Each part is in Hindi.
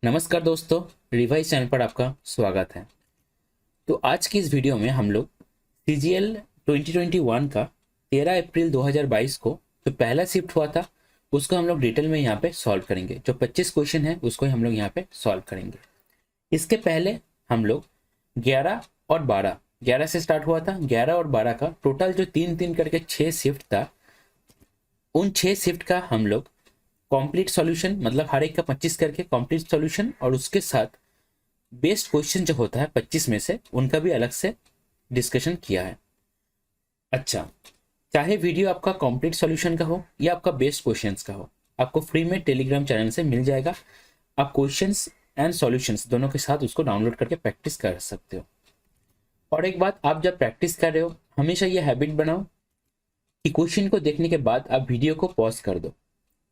नमस्कार दोस्तों, रिवाइज चैनल पर आपका स्वागत है। तो आज की इस वीडियो में हम लोग सीजीएल 2021 का 13 अप्रैल 2022 को जो पहला शिफ्ट हुआ था उसको हम लोग डिटेल में यहाँ पे सॉल्व करेंगे। जो 25 क्वेश्चन है उसको हम लोग यहाँ पे सॉल्व करेंगे। इसके पहले हम लोग 11 और 12, 11 से स्टार्ट हुआ था, 11 और 12 का टोटल जो 3-3 करके 6 शिफ्ट था, उन 6 शिफ्ट का हम लोग कंप्लीट सॉल्यूशन, मतलब हर एक का 25 करके कंप्लीट सॉल्यूशन, और उसके साथ बेस्ट क्वेश्चन जो होता है 25 में से उनका भी अलग से डिस्कशन किया है। अच्छा, चाहे वीडियो आपका कंप्लीट सॉल्यूशन का हो या आपका बेस्ट क्वेश्चंस का हो, आपको फ्री में टेलीग्राम चैनल से मिल जाएगा। आप क्वेश्चंस एंड सॉल्यूशंस दोनों के साथ उसको डाउनलोड करके प्रैक्टिस कर सकते हो। और एक बात, आप जब प्रैक्टिस कर रहे हो हमेशा ये हैबिट बनाओ कि क्वेश्चन को देखने के बाद आप वीडियो को पॉज कर दो,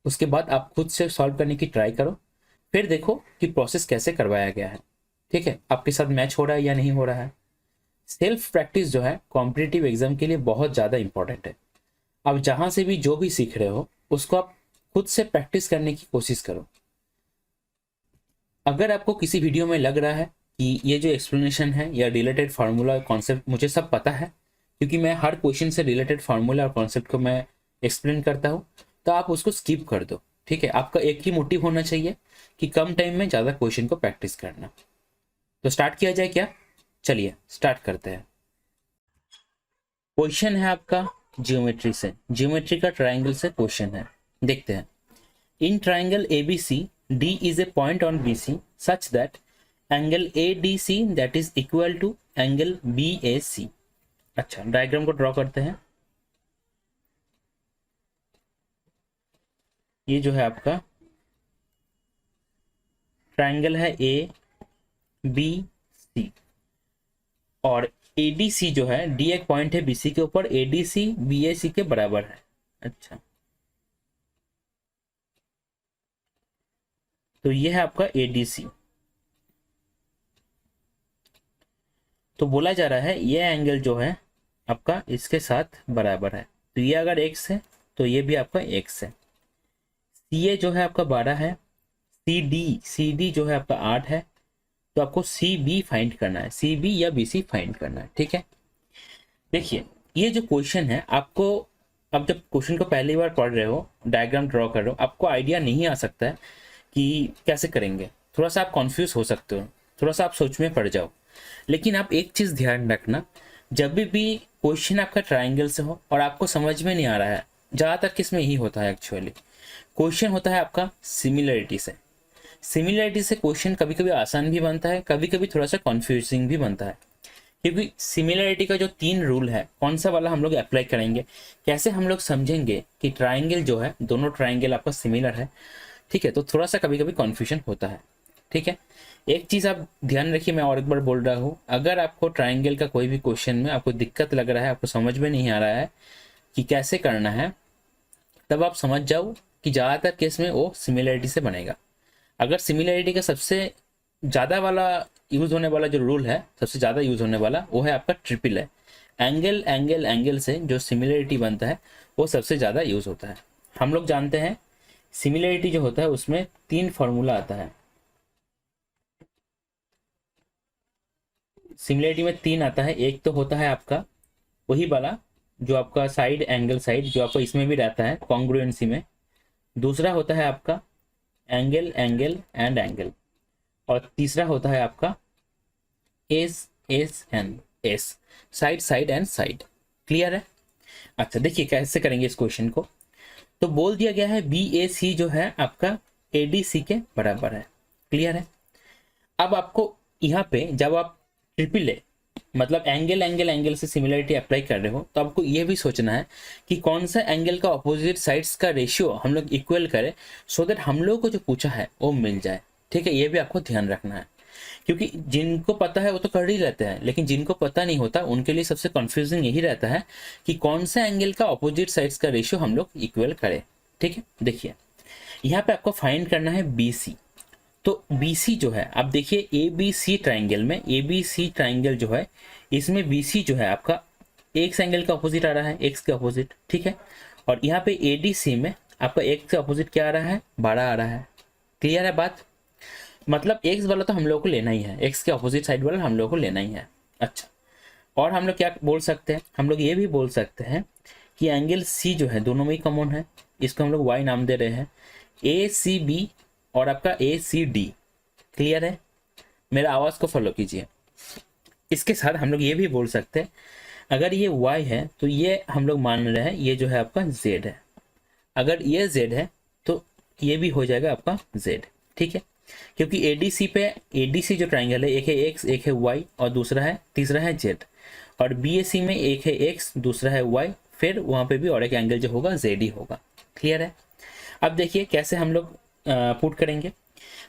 उसके बाद आप खुद से सॉल्व करने की ट्राई करो, फिर देखो कि प्रोसेस कैसे करवाया गया है। ठीक है, आपके साथ मैच हो रहा है या नहीं हो रहा है। सेल्फ प्रैक्टिस जो है कॉम्पिटिटिव एग्जाम के लिए बहुत ज़्यादा इंपॉर्टेंट है। आप जहाँ से भी जो भी सीख रहे हो उसको आप खुद से प्रैक्टिस करने की कोशिश करो। अगर आपको किसी वीडियो में लग रहा है कि ये जो एक्सप्लेनेशन है या रिलेटेड फार्मूला कॉन्सेप्ट मुझे सब पता है, क्योंकि मैं हर क्वेश्चन से रिलेटेड फार्मूला और कॉन्सेप्ट को मैं एक्सप्लेन करता हूँ, तो आप उसको स्किप कर दो। ठीक है, आपका एक ही मोटिव होना चाहिए कि कम टाइम में ज़्यादा क्वेश्चन को प्रैक्टिस करना। तो स्टार्ट किया जाए क्या? चलिए स्टार्ट करते हैं। क्वेश्चन है आपका जियोमेट्री से, जियोमेट्री का ट्राइंगल से क्वेश्चन है। देखते हैं। In triangle ABC D is a point on BC such that angle ADC that is equal to angle BAC. अच्छा, डायग्राम को ड्रॉ करते हैं। ये जो है आपका ट्राइंगल है ए बी सी, और एडीसी जो है, डी एक पॉइंट है बीसी के ऊपर, एडीसी बीएसी के बराबर है। अच्छा, तो ये है आपका एडीसी। तो बोला जा रहा है ये एंगल जो है आपका इसके साथ बराबर है। तो ये अगर x है तो ये भी आपका x है। सी ए जो है आपका 12 है, सी डी जो है आपका 8 है। तो आपको सी बी फाइंड करना है, सी बी या बी सी फाइंड करना है। ठीक है, देखिए ये जो क्वेश्चन है आपको, अब जब क्वेश्चन को पहली बार पढ़ रहे हो, डायग्राम ड्रॉ कर रहे हो, आपको आइडिया नहीं आ सकता है कि कैसे करेंगे। थोड़ा सा आप कंफ्यूज हो सकते हो, थोड़ा सा आप सोच में पड़ जाओ। लेकिन आप एक चीज ध्यान रखना, जब भी क्वेश्चन आपका ट्राइंगल से हो और आपको समझ में नहीं आ रहा है, ज्यादातर किसमें यही होता है एक्चुअली, क्वेश्चन होता है आपका सिमिलरिटी से। सिमिलरिटी से क्वेश्चन कभी कभी आसान भी बनता है, कभी कभी थोड़ा सा कंफ्यूजिंग भी बनता है। क्योंकि सिमिलरिटी का जो 3 रूल है, कौन सा वाला हम लोग अप्लाई करेंगे, कैसे हम लोग समझेंगे कि ट्राइंगल जो है, दोनों ट्राइंगल आपका सिमिलर है। ठीक है, तो थोड़ा सा कभी कभी कन्फ्यूजन होता है। ठीक है, एक चीज आप ध्यान रखिए, मैं और एक बार बोल रहा हूँ, अगर आपको ट्राइंगल का कोई भी क्वेश्चन में आपको दिक्कत लग रहा है, आपको समझ में नहीं आ रहा है कि कैसे करना है, तब आप समझ जाओ कि ज़्यादातर केस में वो सिमिलरिटी से बनेगा। अगर सिमिलरिटी का सबसे ज़्यादा वाला यूज होने वाला जो रूल है, सबसे ज़्यादा यूज होने वाला, वो है आपका ट्रिपल है। एंगल एंगल एंगल से जो सिमिलरिटी बनता है वो सबसे ज़्यादा यूज होता है। हम लोग जानते हैं सिमिलरिटी जो होता है उसमें 3 फॉर्मूला आता है। सिमिलरिटी में 3 आता है। एक तो होता है आपका वही वाला जो आपका साइड एंगल साइड, जो आपका इसमें भी रहता है कॉन्ग्रुएंसी में। दूसरा होता है आपका एंगल एंगल एंड एंगल, और तीसरा होता है आपका S S and S, side side and side. Clear है? अच्छा, देखिए कैसे करेंगे इस क्वेश्चन को। तो बोल दिया गया है बी ए सी जो है आपका ए डी सी के बराबर है। क्लियर है? अब आपको यहाँ पे जब आप ट्रिपल ए, मतलब एंगल एंगल एंगल से सिमिलरिटी अप्लाई कर रहे हो, तो आपको ये भी सोचना है कि कौन सा एंगल का ऑपोजिट साइड्स का रेशियो हम लोग इक्वल करें, सो दैट हम लोग को जो पूछा है वो मिल जाए। ठीक है, ये भी आपको ध्यान रखना है, क्योंकि जिनको पता है वो तो कर ही लेते हैं, लेकिन जिनको पता नहीं होता उनके लिए सबसे कंफ्यूजिंग यही रहता है कि कौन सा एंगल का ऑपोजिट साइड्स का रेशियो हम लोग इक्वल करें। ठीक है, देखिए यहाँ पे आपको फाइंड करना है बी सी। तो BC जो है, आप देखिए ABC ट्राइंगल में, ABC ट्राइंगल जो है इसमें BC जो है आपका एक्स एंगल का अपोजिट आ रहा है, एक्स के अपोजिट। ठीक है, और यहाँ पे ADC में आपका एक्स के अपोजिट क्या आ रहा है, 12 आ रहा है। क्लियर है बात? मतलब एक्स वाला तो हम लोग को लेना ही है, एक्स के अपोजिट साइड वाला हम लोग को लेना ही है। अच्छा, और हम लोग क्या बोल सकते हैं, हम लोग ये भी बोल सकते हैं कि एंगल सी जो है दोनों में ही कॉमन है, इसको हम लोग वाई नाम दे रहे हैं, ए सी बी और आपका ए सी डी। क्लियर है, मेरा आवाज़ को फॉलो कीजिए। इसके साथ हम लोग ये भी बोल सकते हैं अगर ये y है तो ये हम लोग मान रहे हैं ये जो है आपका z है, अगर ये z है तो ये भी हो जाएगा आपका z। ठीक है, क्योंकि ADC पे ADC जो ट्राइंगल है, एक है x एक है y और दूसरा है तीसरा है z, और BAC में एक है x दूसरा है y, फिर वहाँ पे भी और एक एंगल जो होगा z ही होगा। क्लियर है, अब देखिए कैसे हम लोग पुट करेंगे।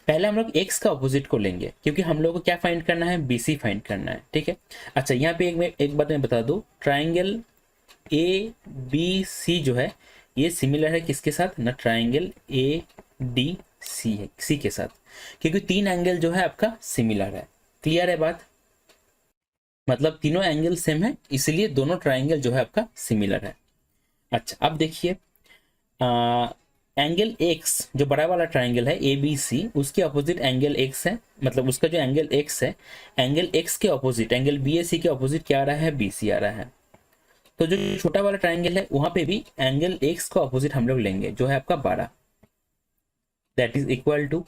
पहले हम लोग x का अपोजिट को लेंगे क्योंकि हम लोग को क्या फाइंड करना है, BC फाइंड करना है। ठीक है, अच्छा यहाँ पे एक बात मैं बता दूं, ट्राइंगल ABC जो है ये सिमिलर है किसके साथ ना, ट्राइंगल ADC है सी के साथ, क्योंकि तीन एंगल जो है आपका सिमिलर है। क्लियर है बात, मतलब तीनों एंगल सेम है इसलिए दोनों ट्राइंगल जो है आपका सिमिलर है। अच्छा अब देखिए एंगल एक्स जो बड़ा वाला ट्राइंगल है ए बी सी, उसके अपोजिट एंगल एक्स है, मतलब उसका जो एंगल एक्स है, एंगल एक्स के अपोजिट एंगल बी ए सी के अपोजिट क्या आ रहा है, बी सी आ रहा है। तो जो छोटा वाला ट्राइंगल है वहां पे भी एंगल एक्स का अपोजिट हम लोग लेंगे जो है आपका 12, दैट इज इक्वल टू,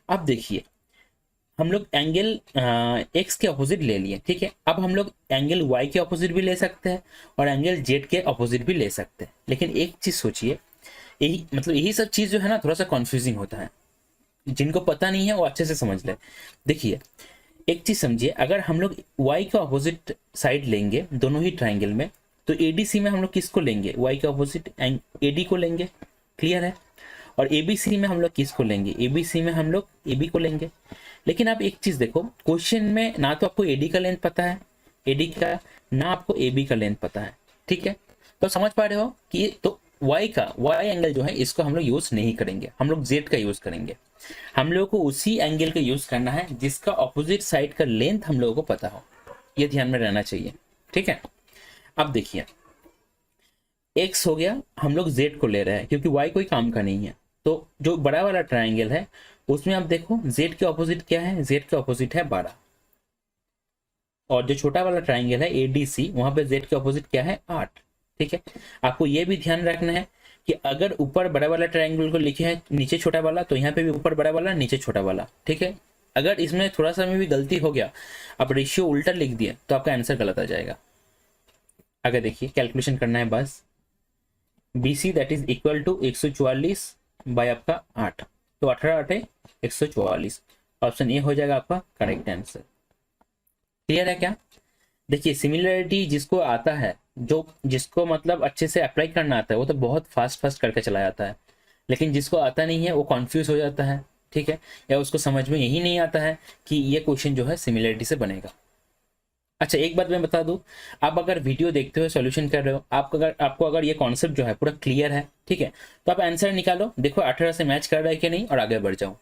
अब देखिए हम लोग एंगल एक्स के अपोजिट ले लिए। ठीक है, अब हम लोग एंगल वाई के अपोजिट भी ले सकते हैं और एंगल जेड के अपोजिट भी ले सकते हैं, लेकिन एक चीज सोचिए, यही मतलब यही सब चीज जो है ना थोड़ा सा कंफ्यूजिंग होता है, जिनको पता नहीं है वो अच्छे से समझ ले। देखिए एक चीज समझिए, अगर हम लोग y का अपोजिट साइड लेंगे दोनों ही ट्राइंगल में, तो ADC में हम लोग किसको लेंगे, y के अपोजिट AD को लेंगे। क्लियर है, और ABC में हम लोग किसको लेंगे, ABC में हम लोग AB को लेंगे। लेकिन आप एक चीज देखो, क्वेश्चन में ना तो आपको AD का लेंथ पता है AD का, ना आपको AB का लेंथ पता है। ठीक है, तो समझ पा रहे हो कि तो y एंगल जो है इसको हम लोग यूज नहीं करेंगे, हम लोग z का यूज करेंगे। हम लोगों को उसी एंगल का यूज करना है जिसका ऑपोजिट साइड का लेंथ हम लोगों को पता हो, ये ध्यान में रहना चाहिए। ठीक है, अब देखिए x हो गया, हम लोग z को ले रहे हैं क्योंकि y कोई काम का नहीं है। तो जो बड़ा वाला ट्राइंगल है उसमें आप देखो z के ऑपोजिट क्या है, z के ऑपोजिट है 12, और जो छोटा वाला ट्राइंगल है ADC वहां पे z के ऑपोजिट क्या है 8। ठीक है, आपको यह भी ध्यान रखना है कि अगर ऊपर बड़ा वाला ट्राइंगल को लिखे है नीचे छोटा वाला, तो यहाँ पे भी ऊपर बड़ा वाला नीचे छोटा वाला। ठीक है, अगर इसमें थोड़ा सा में भी गलती हो गया, आप रेशियो उल्टा लिख दिए तो आपका आंसर गलत आ जाएगा। अगर देखिए कैलकुलेशन करना है बस, BC that is equal to 144 by आपका 8, तो 18 8 144, ऑप्शन ए हो जाएगा आपका करेक्ट आंसर। क्लियर है क्या, देखिए सिमिलरिटी जिसको आता है, जो जिसको मतलब अच्छे से अप्लाई करना आता है वो तो बहुत फास्ट करके चला जाता है, लेकिन जिसको आता नहीं है वो कंफ्यूज हो जाता है। ठीक है, या उसको समझ में यही नहीं आता है कि ये क्वेश्चन जो है सिमिलरिटी से बनेगा। अच्छा एक बात मैं बता दूं, आप अगर वीडियो देखते हुए सॉल्यूशन कर रहे हो, आपको अगर ये कॉन्सेप्ट जो है पूरा क्लियर है, ठीक है, तो आप आंसर निकालो, देखो 18 से मैच कर रहा है कि नहीं, और आगे बढ़ जाओ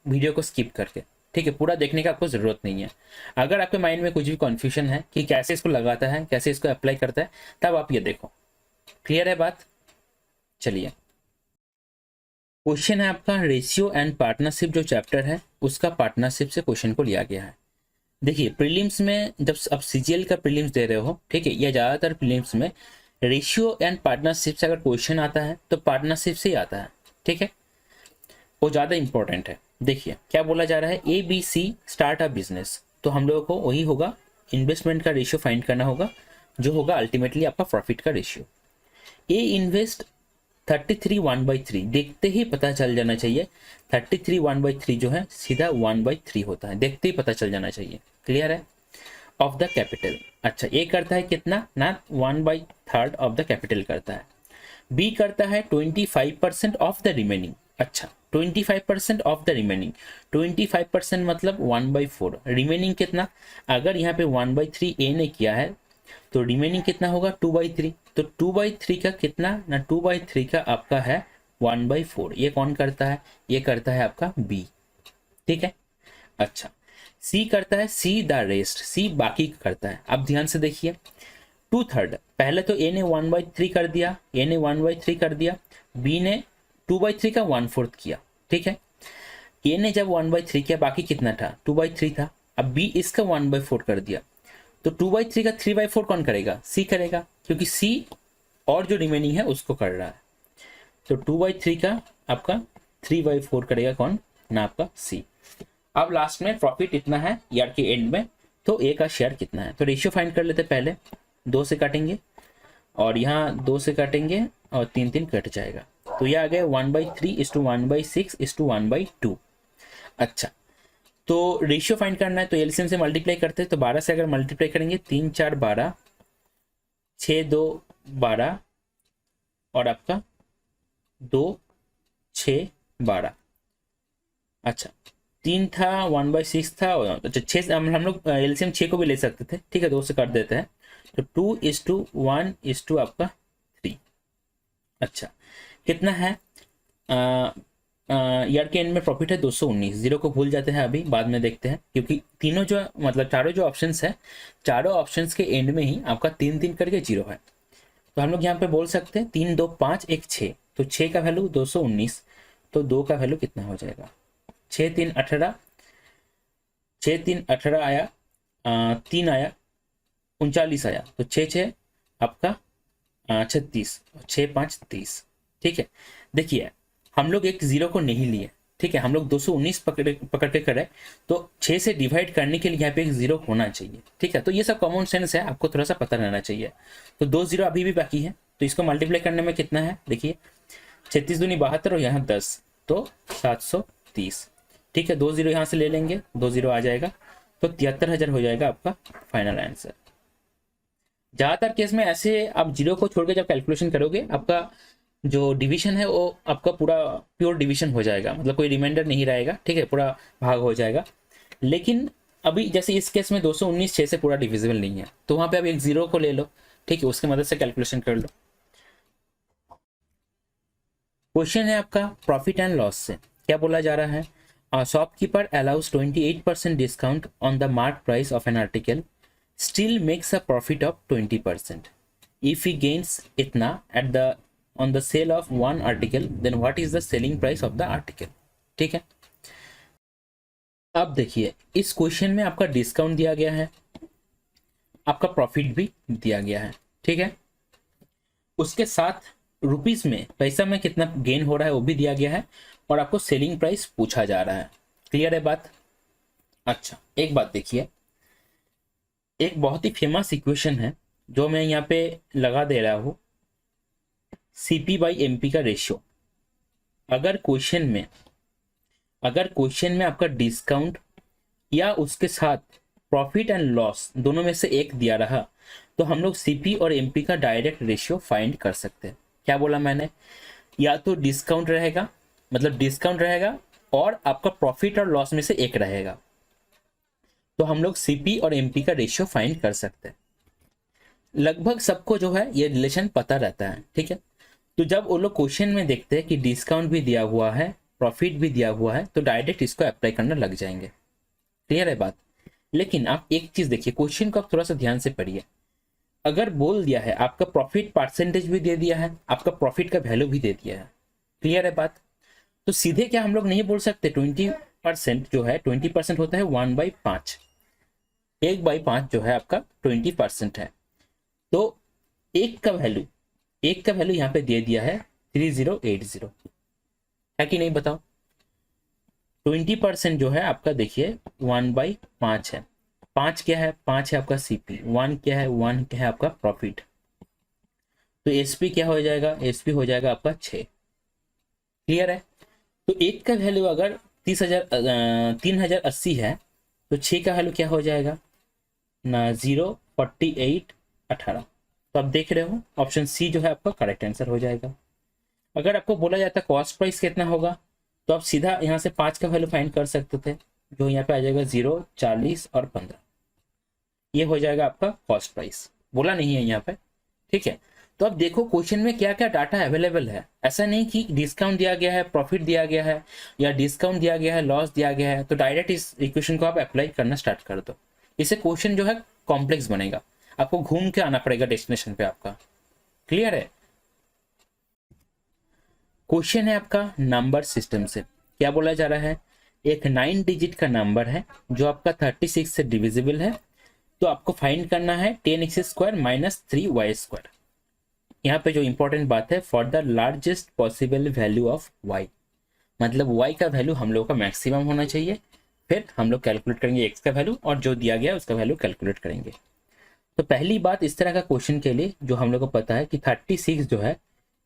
वीडियो को स्किप करके। ठीक है, पूरा देखने का आपको जरूरत नहीं है। अगर आपके माइंड में कुछ भी कन्फ्यूजन है कि कैसे इसको लगाता है, कैसे इसको अप्लाई करता है, तब आप ये देखो। क्लियर है बात, चलिए क्वेश्चन है आपका रेशियो एंड पार्टनरशिप, जो चैप्टर है उसका पार्टनरशिप से क्वेश्चन को लिया गया है। देखिए प्रीलिम्स में जब आप CGL का प्रीलिम्स दे रहे हो, ठीक है, या ज़्यादातर प्रीलिम्स में रेशियो एंड पार्टनरशिप से अगर क्वेश्चन आता है तो पार्टनरशिप से ही आता है। ठीक है, वो ज़्यादा इंपॉर्टेंट है। देखिए क्या बोला जा रहा है, ABC स्टार्ट अ बिजनेस, तो हम लोगों को वही होगा, इन्वेस्टमेंट का रेशियो फाइंड करना होगा जो होगा अल्टीमेटली आपका प्रॉफिट का रेशियो। ए इन्वेस्ट 33 1/3, देखते ही पता चल जाना चाहिए 33 1/3 जो है सीधा 1/3 होता है, देखते ही पता चल जाना चाहिए। क्लियर है, ऑफ द कैपिटल। अच्छा ए करता है कितना ना, 1/3 ऑफ द कैपिटल करता है। बी करता है 25% ऑफ द रिमेनिंग। अच्छा 25% ऑफ द रिमेनिंग, 25% मतलब 1/4, रिमेनिंग कितना, अगर यहाँ पे 1/3 ए ने किया है तो रिमेनिंग कितना होगा 2/3, तो 2/3 का कितना ना, 2/3 का आपका है 1/4। ये कौन करता है, ये करता है आपका बी। ठीक है, अच्छा सी करता है, सी द रेस्ट, सी बाकी करता है। अब ध्यान से देखिए 2/3, पहले तो ए ने 1/3 कर दिया, बी ने 2/3 का 1/4 किया। ठीक है, ए ने जब 1/3 किया, बाकी कितना था 2/3 था, अब बी इसका 1/4 कर दिया, तो 2/3 का 3/4 कौन करेगा, सी करेगा, क्योंकि सी और जो रिमेनिंग है उसको कर रहा है। तो 2/3 का आपका 3/4 करेगा कौन ना, आपका सी। अब लास्ट में प्रॉफिट इतना है ईयर के एंड में, तो ए का शेयर कितना है, तो रेशियो फाइंड कर लेते पहले। 2 से काटेंगे और यहाँ 2 से काटेंगे और 3 3 कट जाएगा, तो ये आ गया 1/3:1/6:1/2। अच्छा, तो रेशियो फाइंड करना है तो एलसीएम से मल्टीप्लाई करते हैं, तो 12 से अगर मल्टीप्लाई करेंगे 3 4 12, 6 2 12 और आपका 2 6 12। अच्छा, 3 था 1/6 था, अच्छा 6 हम लोग एलसीएम 6 को भी ले सकते थे, ठीक है 2 से काट देते हैं, तो 2:1:2 आपका 3। अच्छा, कितना है ईयर के एंड में प्रॉफिट है 219। जीरो को भूल जाते हैं, अभी बाद में देखते हैं, क्योंकि तीनों जो मतलब चारों जो ऑप्शंस है, चारों ऑप्शंस के एंड में ही आपका 3 3 करके जीरो है। तो हम लोग यहाँ पे बोल सकते हैं 3 2 5 1 6, तो 6 का वैल्यू 219, तो 2 का वैल्यू कितना हो जाएगा, 6 3 18, 6 3 18 आया, 3 आया 39 आया, तो 6 6 आपका 36, 6 5 30। ठीक है, देखिए हम लोग एक जीरो को नहीं लिए, ठीक है, हम लोग 219 पकड़ के करें, तो 6 से डिवाइड करने के लिए यहाँ पे एक जीरो होना चाहिए, ठीक है, तो ये सब कॉमन सेंस है, आपको थोड़ा सा पता रहना चाहिए। तो 2 जीरो अभी भी बाकी है, तो इसको मल्टीप्लाई करने में कितना है, देखिए 36 दूनी 72 और यहाँ 10, तो 730। ठीक है, 2 जीरो यहाँ से ले लेंगे, 2 जीरो आ जाएगा, तो 73,000 हो जाएगा आपका फाइनल आंसर। ज्यादातर केस में ऐसे आप जीरो को छोड़ के जब कैलकुलेशन करोगे, आपका जो डिवीजन है वो आपका पूरा प्योर डिवीजन हो जाएगा, मतलब कोई रिमाइंडर नहीं रहेगा, ठीक है, पूरा भाग हो जाएगा। लेकिन अभी जैसे इस केस में 219 6 से पूरा डिविजिबल नहीं है, तो वहां पे आप एक जीरो को ले लो, ठीक है, उसकी मदद से कैलकुलेशन कर लो। क्वेश्चन है आपका प्रॉफिट एंड लॉस से, क्या बोला जा रहा है, shopkeeper allows 28% discount on the mark price of an article, still makes a profit of 20%। If he gains इतना at the on the sale of one article, then what is the selling price of the article। ठीक है, अब देखिए इस क्वेश्चन में आपका डिस्काउंट दिया गया है, आपका प्रॉफिट भी दिया गया है, ठीक है, उसके साथ रुपीस में पैसा में कितना गेन हो रहा है वो भी दिया गया है, और आपको सेलिंग प्राइस पूछा जा रहा है। क्लियर है बात। अच्छा, एक बात देखिए, एक बहुत ही फेमस इक्वेशन है जो मैं यहाँ पे लगा दे रहा हूँ, CP/MP का रेशियो। अगर क्वेश्चन में आपका डिस्काउंट या उसके साथ प्रॉफिट एंड लॉस दोनों में से एक दिया रहा, तो हम लोग CP और MP का डायरेक्ट रेशियो फाइंड कर सकते हैं। क्या बोला मैंने, या तो डिस्काउंट रहेगा, मतलब डिस्काउंट रहेगा और आपका प्रॉफिट और लॉस में से एक रहेगा, तो हम लोग CP और MP का रेशियो फाइंड कर सकते हैं। लगभग सबको जो है ये रिलेशन पता रहता है, ठीक है, तो जब वो लोग क्वेश्चन में देखते हैं कि डिस्काउंट भी दिया हुआ है प्रॉफिट भी दिया हुआ है, तो डायरेक्ट इसको अप्लाई करने लग जाएंगे। क्लियर है बात। लेकिन आप एक चीज देखिए, क्वेश्चन को आप थोड़ा सा ध्यान से पढ़िए। अगर बोल दिया है आपका प्रॉफिट परसेंटेज भी दे दिया है, आपका प्रॉफिट का वैल्यू भी दे दिया है, क्लियर है बात, तो सीधे क्या हम लोग नहीं बोल सकते 20% जो है 20% होता है 1/5, 1/5 जो है आपका 20% है, तो एक का वैल्यू यहाँ पे दे दिया है 3080 है कि नहीं बताओ। 20% जो है आपका देखिए 1/5 है, 5 क्या है, 5 है आपका CP, 1 क्या है, 1 क्या है आपका प्रॉफिट, तो SP क्या हो जाएगा, SP हो जाएगा आपका 6। क्लियर है, तो एक का वैल्यू अगर 3080 है, तो 6 का वैल्यू क्या हो जाएगा ना 04818। तो आप देख रहे हो ऑप्शन C जो है आपका करेक्ट आंसर हो जाएगा। अगर आपको बोला जाता है कॉस्ट प्राइस कितना होगा, तो आप सीधा यहाँ से 5 का वैल्यू फाइंड कर सकते थे, जो यहाँ पे आ जाएगा 0 40 और 15, ये हो जाएगा आपका कॉस्ट प्राइस, बोला नहीं है यहाँ पे, ठीक है। तो अब देखो क्वेश्चन में क्या क्या डाटा अवेलेबल है, ऐसा नहीं कि डिस्काउंट दिया गया है प्रॉफिट दिया गया है या डिस्काउंट दिया गया है लॉस दिया गया है, तो डायरेक्ट इस इक्वेशन को आप अप्लाई करना स्टार्ट कर दो, इससे क्वेश्चन जो है कॉम्प्लेक्स बनेगा, आपको घूम के आना पड़ेगा डेस्टिनेशन पे आपका। क्लियर है। क्वेश्चन है आपका नंबर सिस्टम से, क्या बोला जा रहा है, एक 9 डिजिट का नंबर है जो आपका 36 से डिविजिबल है, तो आपको फाइंड करना है 10x² माइनस 3y²। यहाँ पे जो इंपॉर्टेंट बात है, for the largest possible value of y, मतलब y का वैल्यू हम लोग का मैक्सिमम होना चाहिए, फिर हम लोग कैलकुलेट करेंगे x का वैल्यू और जो दिया गया उसका वैल्यू कैलकुलेट करेंगे। तो पहली बात इस तरह का क्वेश्चन के लिए जो हम लोग को पता है कि 36 जो है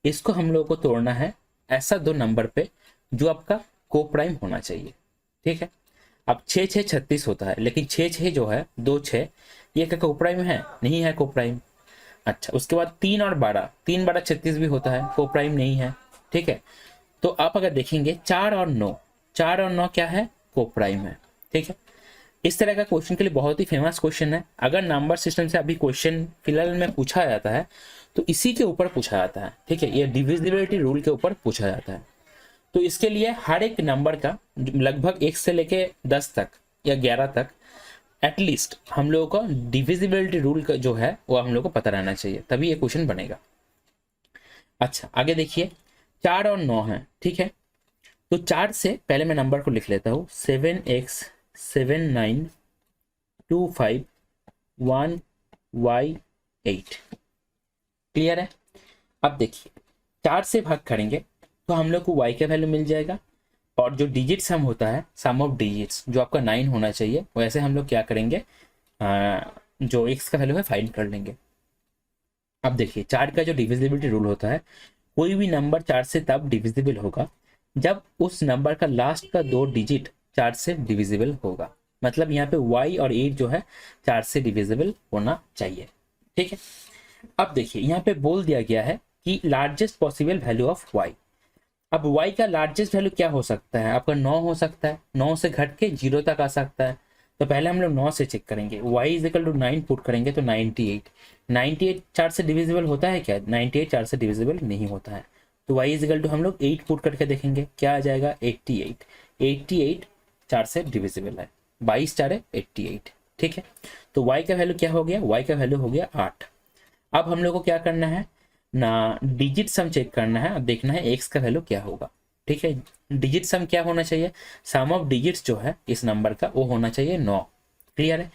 इसको हम लोग को तोड़ना है ऐसा दो नंबर पे जो आपका को प्राइम होना चाहिए, ठीक है। अब 6 6 36 होता है, लेकिन 6 6 जो है 2 6 ये क्या को प्राइम है? नहीं है को प्राइम। अच्छा, उसके बाद 3 और 12, 3 12 36 भी होता है, को प्राइम नहीं है, ठीक है। तो आप अगर देखेंगे 4 और 9, 4 और 9 क्या है? को प्राइम है, ठीक है। इस तरह का क्वेश्चन के लिए बहुत ही फेमस क्वेश्चन है। अगर नंबर सिस्टम से अभी क्वेश्चन फिलहाल में पूछा जाता है तो इसी के ऊपर पूछा जाता है, ठीक है। ये डिविजिबिलिटी रूल के ऊपर पूछा जाता है। तो इसके लिए हर एक नंबर का लगभग 1 से लेके 10 तक या 11 तक एटलीस्ट हम लोगों को डिविजिबिलिटी रूल का जो है वो हम लोग को पता रहना चाहिए, तभी ये क्वेश्चन बनेगा। अच्छा, आगे देखिए, 4 और 9 है, ठीक है। तो 4 से पहले मैं नंबर को लिख लेता हूँ, 7x 7 9 2 5 1 y 8। क्लियर है? अब देखिए 4 से भाग करेंगे तो हम लोग को y का वैल्यू मिल जाएगा, और जो डिजिट सम होता है, सम ऑफ डिजिट्स जो आपका 9 होना चाहिए, वैसे हम लोग क्या करेंगे, जो x का वैल्यू है फाइंड कर लेंगे। अब देखिए 4 का जो डिविजिबिलिटी रूल होता है, कोई भी नंबर 4 से तब डिविजिबल होगा जब उस नंबर का लास्ट का 2 डिजिट 4 से डिविजिबल होगा। मतलब यहाँ पे y और 8 जो है 4 से डिविजिबल होना चाहिए, ठीक है। अब देखिए यहाँ पे बोल दिया गया है कि largest possible value of y। अब y का लार्जेस्ट वैल्यू क्या हो सकता है? आपका 9 हो सकता है, 9 से घट के 0 तक आ सकता है। तो पहले हम लोग 9 से चेक करेंगे, y is equal to 9 put करेंगे तो 98। 98 4 से डिविजिबल होता है क्या? 98 4 से डिविजिबल नहीं होता है। तो y इज इक्वल टू हम लोग 8 पुट करके देखेंगे, क्या आ जाएगा? 88। 88 4 से डिविजिबल है, 22 4 88, ठीक है। तो y का वैल्यू क्या हो गया? y का वैल्यू हो गया 8। अब हम लोग को क्या करना है ना, डिजिट सम चेक करना है। अब देखना है x का वैल्यू क्या होगा, ठीक है। डिजिट सम क्या होना चाहिए? सम ऑफ डिजिट्स जो है इस नंबर का वो होना चाहिए 9। क्लियर है?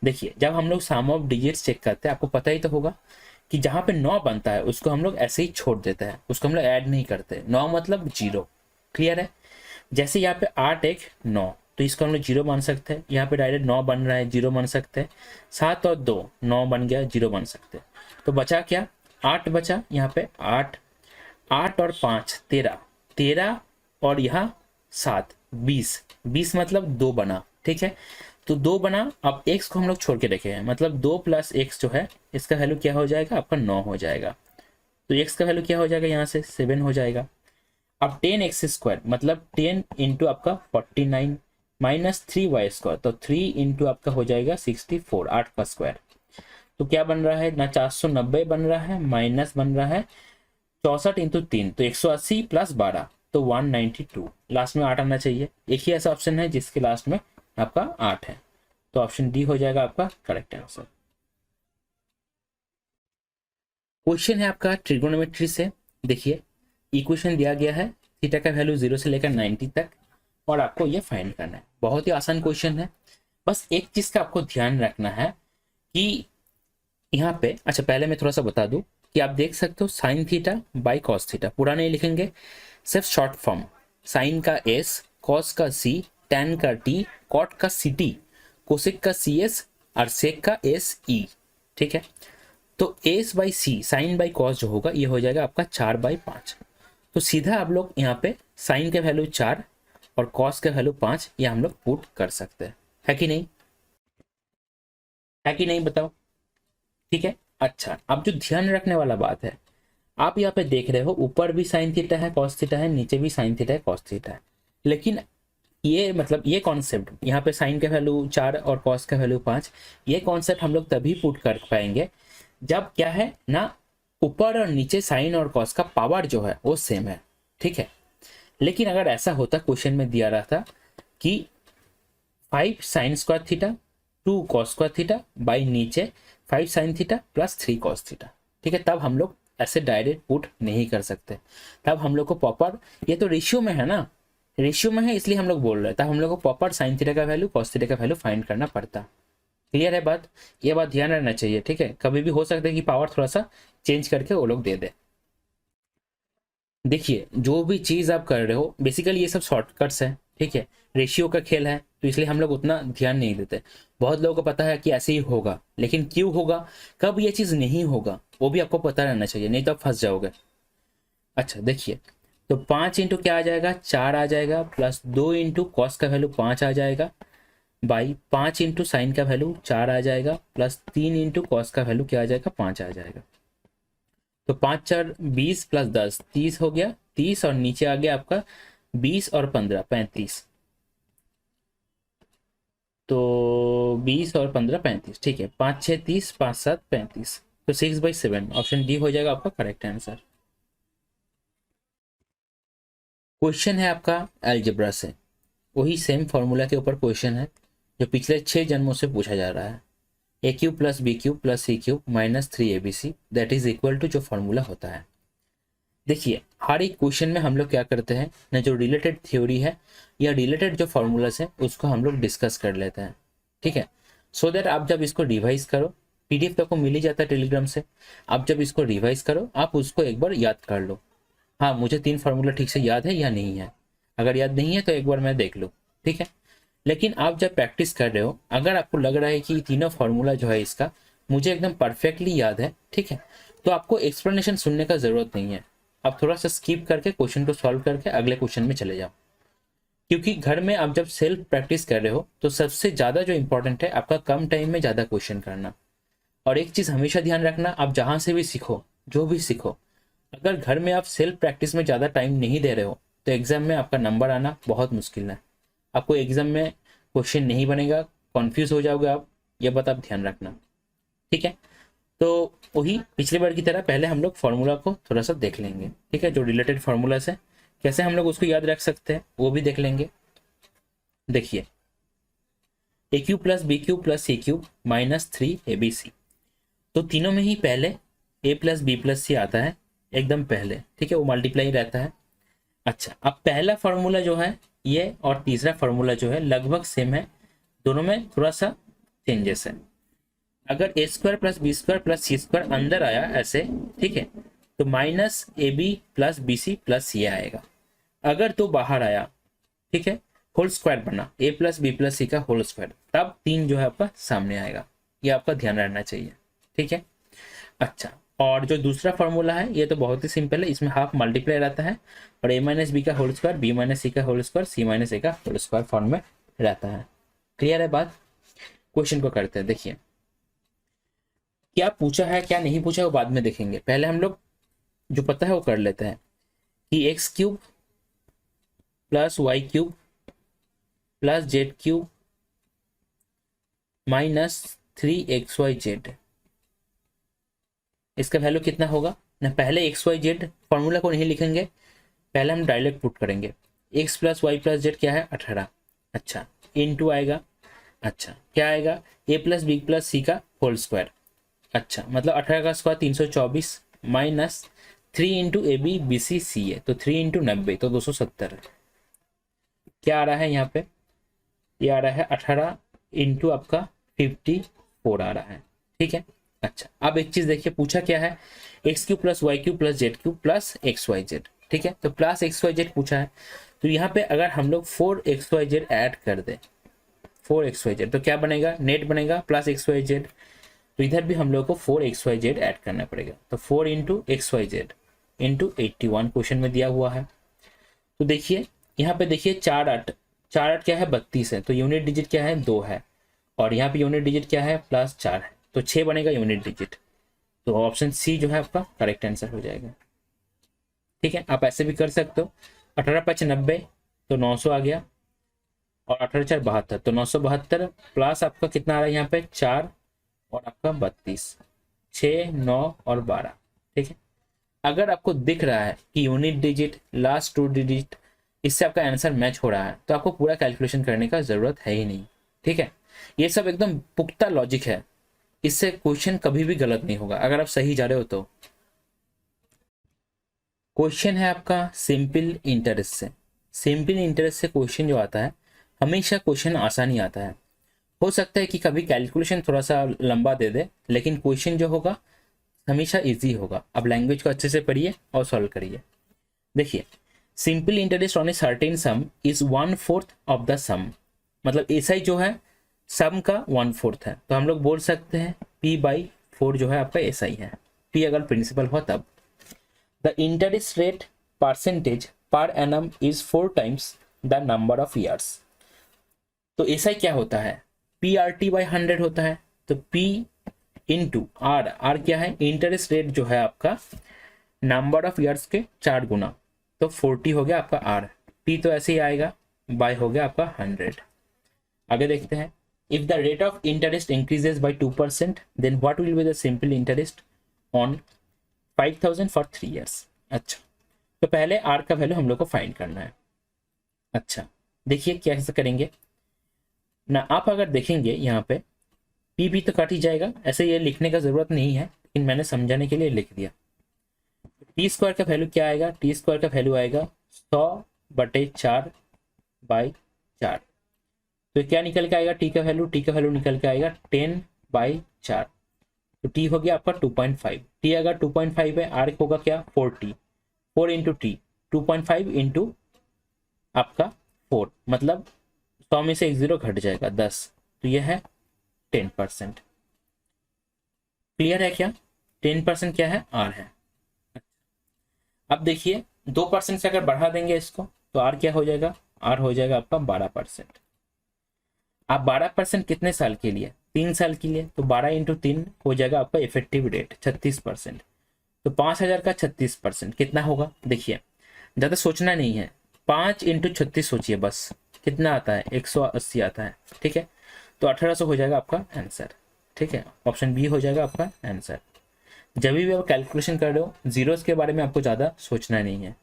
देखिए जब हम लोग सम ऑफ डिजिट्स चेक करते हैं, आपको पता ही तो होगा कि जहां पे 9 बनता है उसको हम लोग ऐसे ही छोड़ देते हैं, उसको हम लोग ऐड नहीं करते। 9 मतलब 0। क्लियर है? जैसे यहाँ पे 8 1 9, तो इसको हम लोग 0 मान सकते हैं। यहाँ पे डायरेक्ट 9 बन रहा है, 0 मान सकते हैं। 7 और 2 9 बन गया, 0 बन सकते हैं। तो बचा क्या? 8 बचा। यहाँ पे 8, 8 और 5 13, 13 और यहाँ 7 20, 20 मतलब 2 बना, ठीक है। तो 2 बना। अब x को हम लोग छोड़ के रखे हैं, मतलब 2 प्लस x जो है इसका वैल्यू क्या हो जाएगा? आपका 9 हो जाएगा। तो x का वैल्यू क्या हो जाएगा? यहाँ से 7 हो जाएगा। अब 10x² मतलब 10 इंटू आपका 49 माइनस 3y², तो 3 इंटू आपका हो जाएगा 64, 8 का स्क्वायर। तो क्या बन रहा है ना, 490 बन रहा है, माइनस बन रहा है 64 इंटू 3, तो 180 प्लस 12 तो 192। लास्ट में 8 आना चाहिए। एक ही ऐसा ऑप्शन है जिसके लास्ट में आपका 8 है, तो ऑप्शन डी हो जाएगा आपका करेक्ट आंसर। क्वेश्चन है आपका ट्रिगोनोमेट्री से। देखिए इक्वेशन दिया गया है, थीटा का वैल्यू 0 से लेकर 90 तक, और आपको ये फाइंड करना है। बहुत ही आसान क्वेश्चन है। बस एक चीज का आपको ध्यान रखना है कि यहाँ पे, अच्छा पहले मैं थोड़ा सा बता दूं कि आप देख सकते हो sine theta by cos theta, पूरा नहीं लिखेंगे, सिर्फ शॉर्ट फॉर्म। साइन का s, कॉस का c, tan का t, कॉट का ct, कोसेक का cs और सेक का se, ठीक है। तो s by C, sine by cos जो होगा ये हो जाएगा आपका 4/5। तो सीधा आप लोग यहाँ पे साइन का वैल्यू 4 और कॉस का वैल्यू 5 ये हम लोग पुट कर सकते हैं, है कि नहीं? है कि नहीं बताओ? ठीक है। अच्छा, अब जो ध्यान रखने वाला बात है, आप यहाँ पे देख रहे हो ऊपर भी साइन थीटा है कॉस थीटा है, नीचे भी साइन थीटा है कॉस थीटा है, लेकिन ये मतलब ये कॉन्सेप्ट यहाँ पे साइन का वैल्यू 4 और कॉस का वैल्यू 5, ये कॉन्सेप्ट हम लोग तभी पुट कर पाएंगे जब क्या है ना, ऊपर और नीचे साइन और कॉस का पावर जो है वो सेम है, ठीक है। लेकिन अगर ऐसा होता, क्वेश्चन में दिया रहा था कि 5 sine square theta 2 cos square theta by नीचे 5 sine theta plus 3 cos theta, ठीक है, तब हम लोग ऐसे डायरेक्ट पुट नहीं कर सकते। तब हम लोग को प्रॉपर, ये तो रेशियो में है ना, रेशियो में है इसलिए हम लोग बोल रहे हैं, तब हम लोग को प्रॉपर साइन थीटा का वैल्यू कॉस थीटा का वैल्यू फाइंड करना पड़ता। क्लियर है बात? ये बात ध्यान रखना चाहिए, ठीक है। कभी भी हो सकता है कि पावर थोड़ा सा चेंज करके वो लोग दे दे। देखिए जो भी चीज़ आप कर रहे हो बेसिकली ये सब शॉर्टकट्स है, ठीक है। रेशियो का खेल है तो इसलिए हम लोग उतना ध्यान नहीं देते। बहुत लोगों को पता है कि ऐसे ही होगा, लेकिन क्यों होगा, कब ये चीज़ नहीं होगा, वो भी आपको पता रहना चाहिए, नहीं तो आप फंस जाओगे। अच्छा देखिए, तो 5 इंटू क्या आ जाएगा, 4 आ जाएगा, प्लस 2 इंटू कॉस का वैल्यू 5 आ जाएगा, बाई 5 इंटू साइन का वैल्यू 4 आ जाएगा, प्लस 3 इंटू कॉस का वैल्यू क्या आ जाएगा, 5 आ जाएगा। तो 5 4 20 प्लस 10 30 हो गया, 30 और नीचे आ गया आपका 20 और 15 35। तो 20 और 15 35, ठीक है। 5 6 30, 5 7 35, तो 6/7 ऑप्शन डी हो जाएगा आपका करेक्ट आंसर। क्वेश्चन है आपका अलजेब्रा से, वही सेम फॉर्मूला के ऊपर क्वेश्चन है जो पिछले 6 जन्मों से पूछा जा रहा है। A cube plus b cube plus c cube minus 3abc that is equal to जो फॉर्मूला होता है। देखिए हर एक क्वेश्चन में हम लोग क्या करते हैं ना, जो रिलेटेड थ्योरी है या रिलेटेड जो फॉर्मूलाज है उसको हम लोग डिस्कस कर लेते हैं, ठीक है। सो दैट आप जब इसको रिवाइज करो, पीडीएफ तो आपको मिल ही जाता है टेलीग्राम से, आप जब इसको रिवाइज करो आप उसको एक बार याद कर लो। हाँ मुझे 3 फार्मूला ठीक से याद है या नहीं है, अगर याद नहीं है तो एक बार मैं देख लूँ, ठीक है। लेकिन आप जब प्रैक्टिस कर रहे हो, अगर आपको लग रहा है कि तीनों फार्मूला जो है इसका मुझे एकदम परफेक्टली याद है, ठीक है, तो आपको एक्सप्लेनेशन सुनने का जरूरत नहीं है। आप थोड़ा सा स्किप करके क्वेश्चन को सॉल्व करके अगले क्वेश्चन में चले जाओ, क्योंकि घर में आप जब सेल्फ प्रैक्टिस कर रहे हो तो सबसे ज़्यादा जो इंपॉर्टेंट है आपका कम टाइम में ज़्यादा क्वेश्चन करना। और एक चीज़ हमेशा ध्यान रखना, आप जहाँ से भी सीखो, जो भी सीखो, अगर घर में आप सेल्फ प्रैक्टिस में ज़्यादा टाइम नहीं दे रहे हो तो एग्जाम में आपका नंबर आना बहुत मुश्किल है। आपको एग्जाम में क्वेश्चन नहीं बनेगा, कॉन्फ्यूज हो जाओगे आप, ये बात आप ध्यान रखना, ठीक है। तो वही पिछली बार की तरह पहले हम लोग फार्मूला को थोड़ा सा देख लेंगे, ठीक है। जो रिलेटेड फार्मूलाज है कैसे हम लोग उसको याद रख सकते हैं वो भी देख लेंगे। देखिए a cube plus b cube plus c cube minus 3abc, तो तीनों में ही पहले a plus b plus c आता है एकदम पहले, ठीक है, वो मल्टीप्लाई रहता है। अच्छा अब पहला फार्मूला जो है ये और तीसरा फार्मूला जो है लगभग सेम है, दोनों में थोड़ा सा चेंजेस है। अगर a square plus B square plus c square अंदर आया ऐसे, ठीक है, तो minus a b plus b c plus c आएगा। अगर तो बाहर आया, ठीक है, होल स्क्वायर बना ए प्लस बी प्लस सी का होल स्क्वायर, तब 3 जो है आपका सामने आएगा, ये आपका ध्यान रखना चाहिए, ठीक है। अच्छा और जो दूसरा फार्मूला है ये तो बहुत ही सिंपल है, इसमें हाफ मल्टीप्लाई रहता है और ए माइनस बी का होल स्क्वायर बी माइनस सी का होल स्क्वायर सी माइनस ए का होल स्क्वायर फॉर्म में रहता है। क्लियर है बात? क्वेश्चन को करते हैं। देखिए क्या पूछा है क्या नहीं पूछा है वो बाद में देखेंगे, पहले हम लोग जो पता है वो कर लेते हैं कि x cube plus y cube plus z cube minus 3xyz, इसका वैल्यू कितना होगा ना। पहले एक्स वाई जेड फॉर्मूला को नहीं लिखेंगे, पहले हम डायरेक्ट पुट करेंगे। X plus y plus z क्या है 18, अच्छा इनटू आएगा, अच्छा क्या आएगा a plus b plus c का होल स्क्वायर, अच्छा मतलब 18 का square 324 minus 3 into a b b c c है, तो 3 इंटू 90 तो 270। क्या आ रहा है यहाँ पे, ये आ रहा है 18 इंटू आपका 54 आ रहा है, ठीक है। अच्छा अब एक चीज देखिए पूछा क्या है, x cube plus y cube plus z cube plus x y z, ठीक है, तो प्लस एक्स वाई जेड पूछा है। तो यहाँ पे अगर हम लोग 4xyz ऐड कर दे, 4xyz तो क्या बनेगा, नेट बनेगा प्लस xyz, तो इधर भी हम लोग को 4xyz ऐड करना पड़ेगा, तो 4 इंटू xyz इंटू 81 क्वेश्चन में दिया हुआ है। तो देखिए यहाँ पे देखिए 4 8 क्या है 32 है, तो यूनिट डिजिट क्या है 2 है, और यहाँ पे यूनिट डिजिट क्या है +4 है, तो 6 बनेगा यूनिट डिजिट, तो ऑप्शन सी जो है आपका करेक्ट आंसर हो जाएगा, ठीक है। आप ऐसे भी कर सकते हो, 18 5 90 तो 900 आ गया, और 18 4 72 तो 972 प्लस आपका कितना आ रहा है यहाँ पे 4 और आपका 32, 6 9 और 12, ठीक है। अगर आपको दिख रहा है कि यूनिट डिजिट लास्ट 2 डिजिट इससे आपका आंसर मैच हो रहा है तो आपको पूरा कैलकुलेशन करने का जरूरत है ही नहीं, ठीक है। ये सब एकदम पुख्ता लॉजिक है, इससे क्वेश्चन कभी भी गलत नहीं होगा अगर आप सही जा रहे हो तो। क्वेश्चन है आपका सिंपल इंटरेस्ट से, सिंपल इंटरेस्ट से क्वेश्चन जो आता है हमेशा क्वेश्चन आसान ही आता है। हो सकता है कि कभी कैलकुलेशन थोड़ा सा लंबा दे दे, लेकिन क्वेश्चन जो होगा हमेशा इजी होगा। अब लैंग्वेज को अच्छे से पढ़िए और सॉल्व करिए। देखिए, simple interest on a certain sum is 1/4 of the sum, मतलब एसआई जो है सम का 1/4 है, तो हम लोग बोल सकते हैं P/4 जो है आपका एसआई है, P अगर प्रिंसिपल हो तब। The interest rate percentage per annum is 4 times the number of years. तो एसआई क्या होता है, PRT/100 होता है, तो P इंटू आर, आर क्या है, इंटरेस्ट रेट जो है आपका नंबर ऑफ ईयर्स के 4 गुना, तो 40 हो गया आपका आर, P तो ऐसे ही आएगा, बाय हो गया आपका 100। आगे देखते हैं, if the rate of interest increases by 2% then what will be the simple interest on 5000 for 3 years. अच्छा, तो पहले आर का वैल्यू हम लोग को फाइंड करना है। अच्छा, देखिए कैसे करेंगे ना, आप अगर देखेंगे यहाँ पे पी तो कट ही जाएगा, ऐसे ये लिखने का जरूरत नहीं है, लेकिन मैंने समझाने के लिए लिख दिया। टी स्क्वायर का वैल्यू क्या आएगा, टी स्क्वायर का वैल्यू आएगा 100/4/4। तो क्या निकल के आएगा, टी का वैल्यू, टी का वैल्यू निकल के आएगा 10/4। तो टी हो गया आपका 2.5, टी अगर 2.5 है, आर होगा क्या 4t, 4 इंटू टी, 2.5 इंटू आपका 4, मतलब 100 में से एक जीरो घट जाएगा 10, तो यह है 10%। क्लियर है क्या, 10% क्या है, आर है। अब देखिए 2% से अगर बढ़ा देंगे इसको तो आर क्या हो जाएगा, आर हो जाएगा आपका 12%। आप 12% कितने साल के लिए, 3 साल के लिए, तो 12 इंटू 3 हो जाएगा आपका इफेक्टिव रेट 36%। तो 5000 का 36% कितना होगा, देखिए ज़्यादा सोचना नहीं है, 5 इंटू 36 सोचिए बस, कितना आता है 180 आता है, ठीक है, तो 1800 हो जाएगा आपका आंसर। ठीक है, ऑप्शन बी हो जाएगा आपका आंसर। जब भी आप कैलकुलेशन कर रहे हो जीरोस के बारे में आपको ज़्यादा सोचना नहीं है,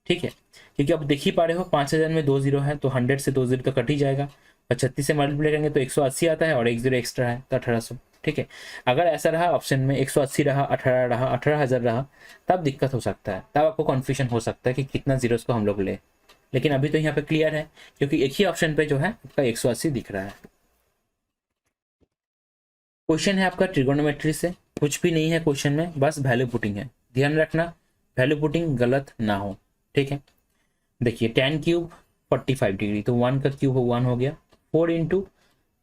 ठीक है, क्योंकि आप देख ही पा रहे हो 5000 में 2 जीरो है, तो 100 से 2 जीरो तो कट ही जाएगा, और 36 से मल्टीप्लाई करेंगे तो 180 आता है, और एक जीरो एक्स्ट्रा है तो 1800। ठीक है, अगर ऐसा रहा ऑप्शन में 180 रहा, 18 रहा, 18000 रहा, तब दिक्कत हो सकता है, तब आपको कन्फ्यूजन हो सकता है कि कितना जीरोस को हम लोग ले, लेकिन अभी तो यहाँ पे क्लियर है, क्योंकि एक ही ऑप्शन पे जो है आपका 180 दिख रहा है। क्वेश्चन है आपका ट्रिगोनोमेट्री से, कुछ भी नहीं है क्वेश्चन में, बस वैल्यू पुटिंग है, ध्यान रखना वैल्यू पुटिंग गलत ना हो। ठीक है, देखिए tan क्यूब 45 डिग्री, तो 1 का क्यूब 1 हो गया, 4 into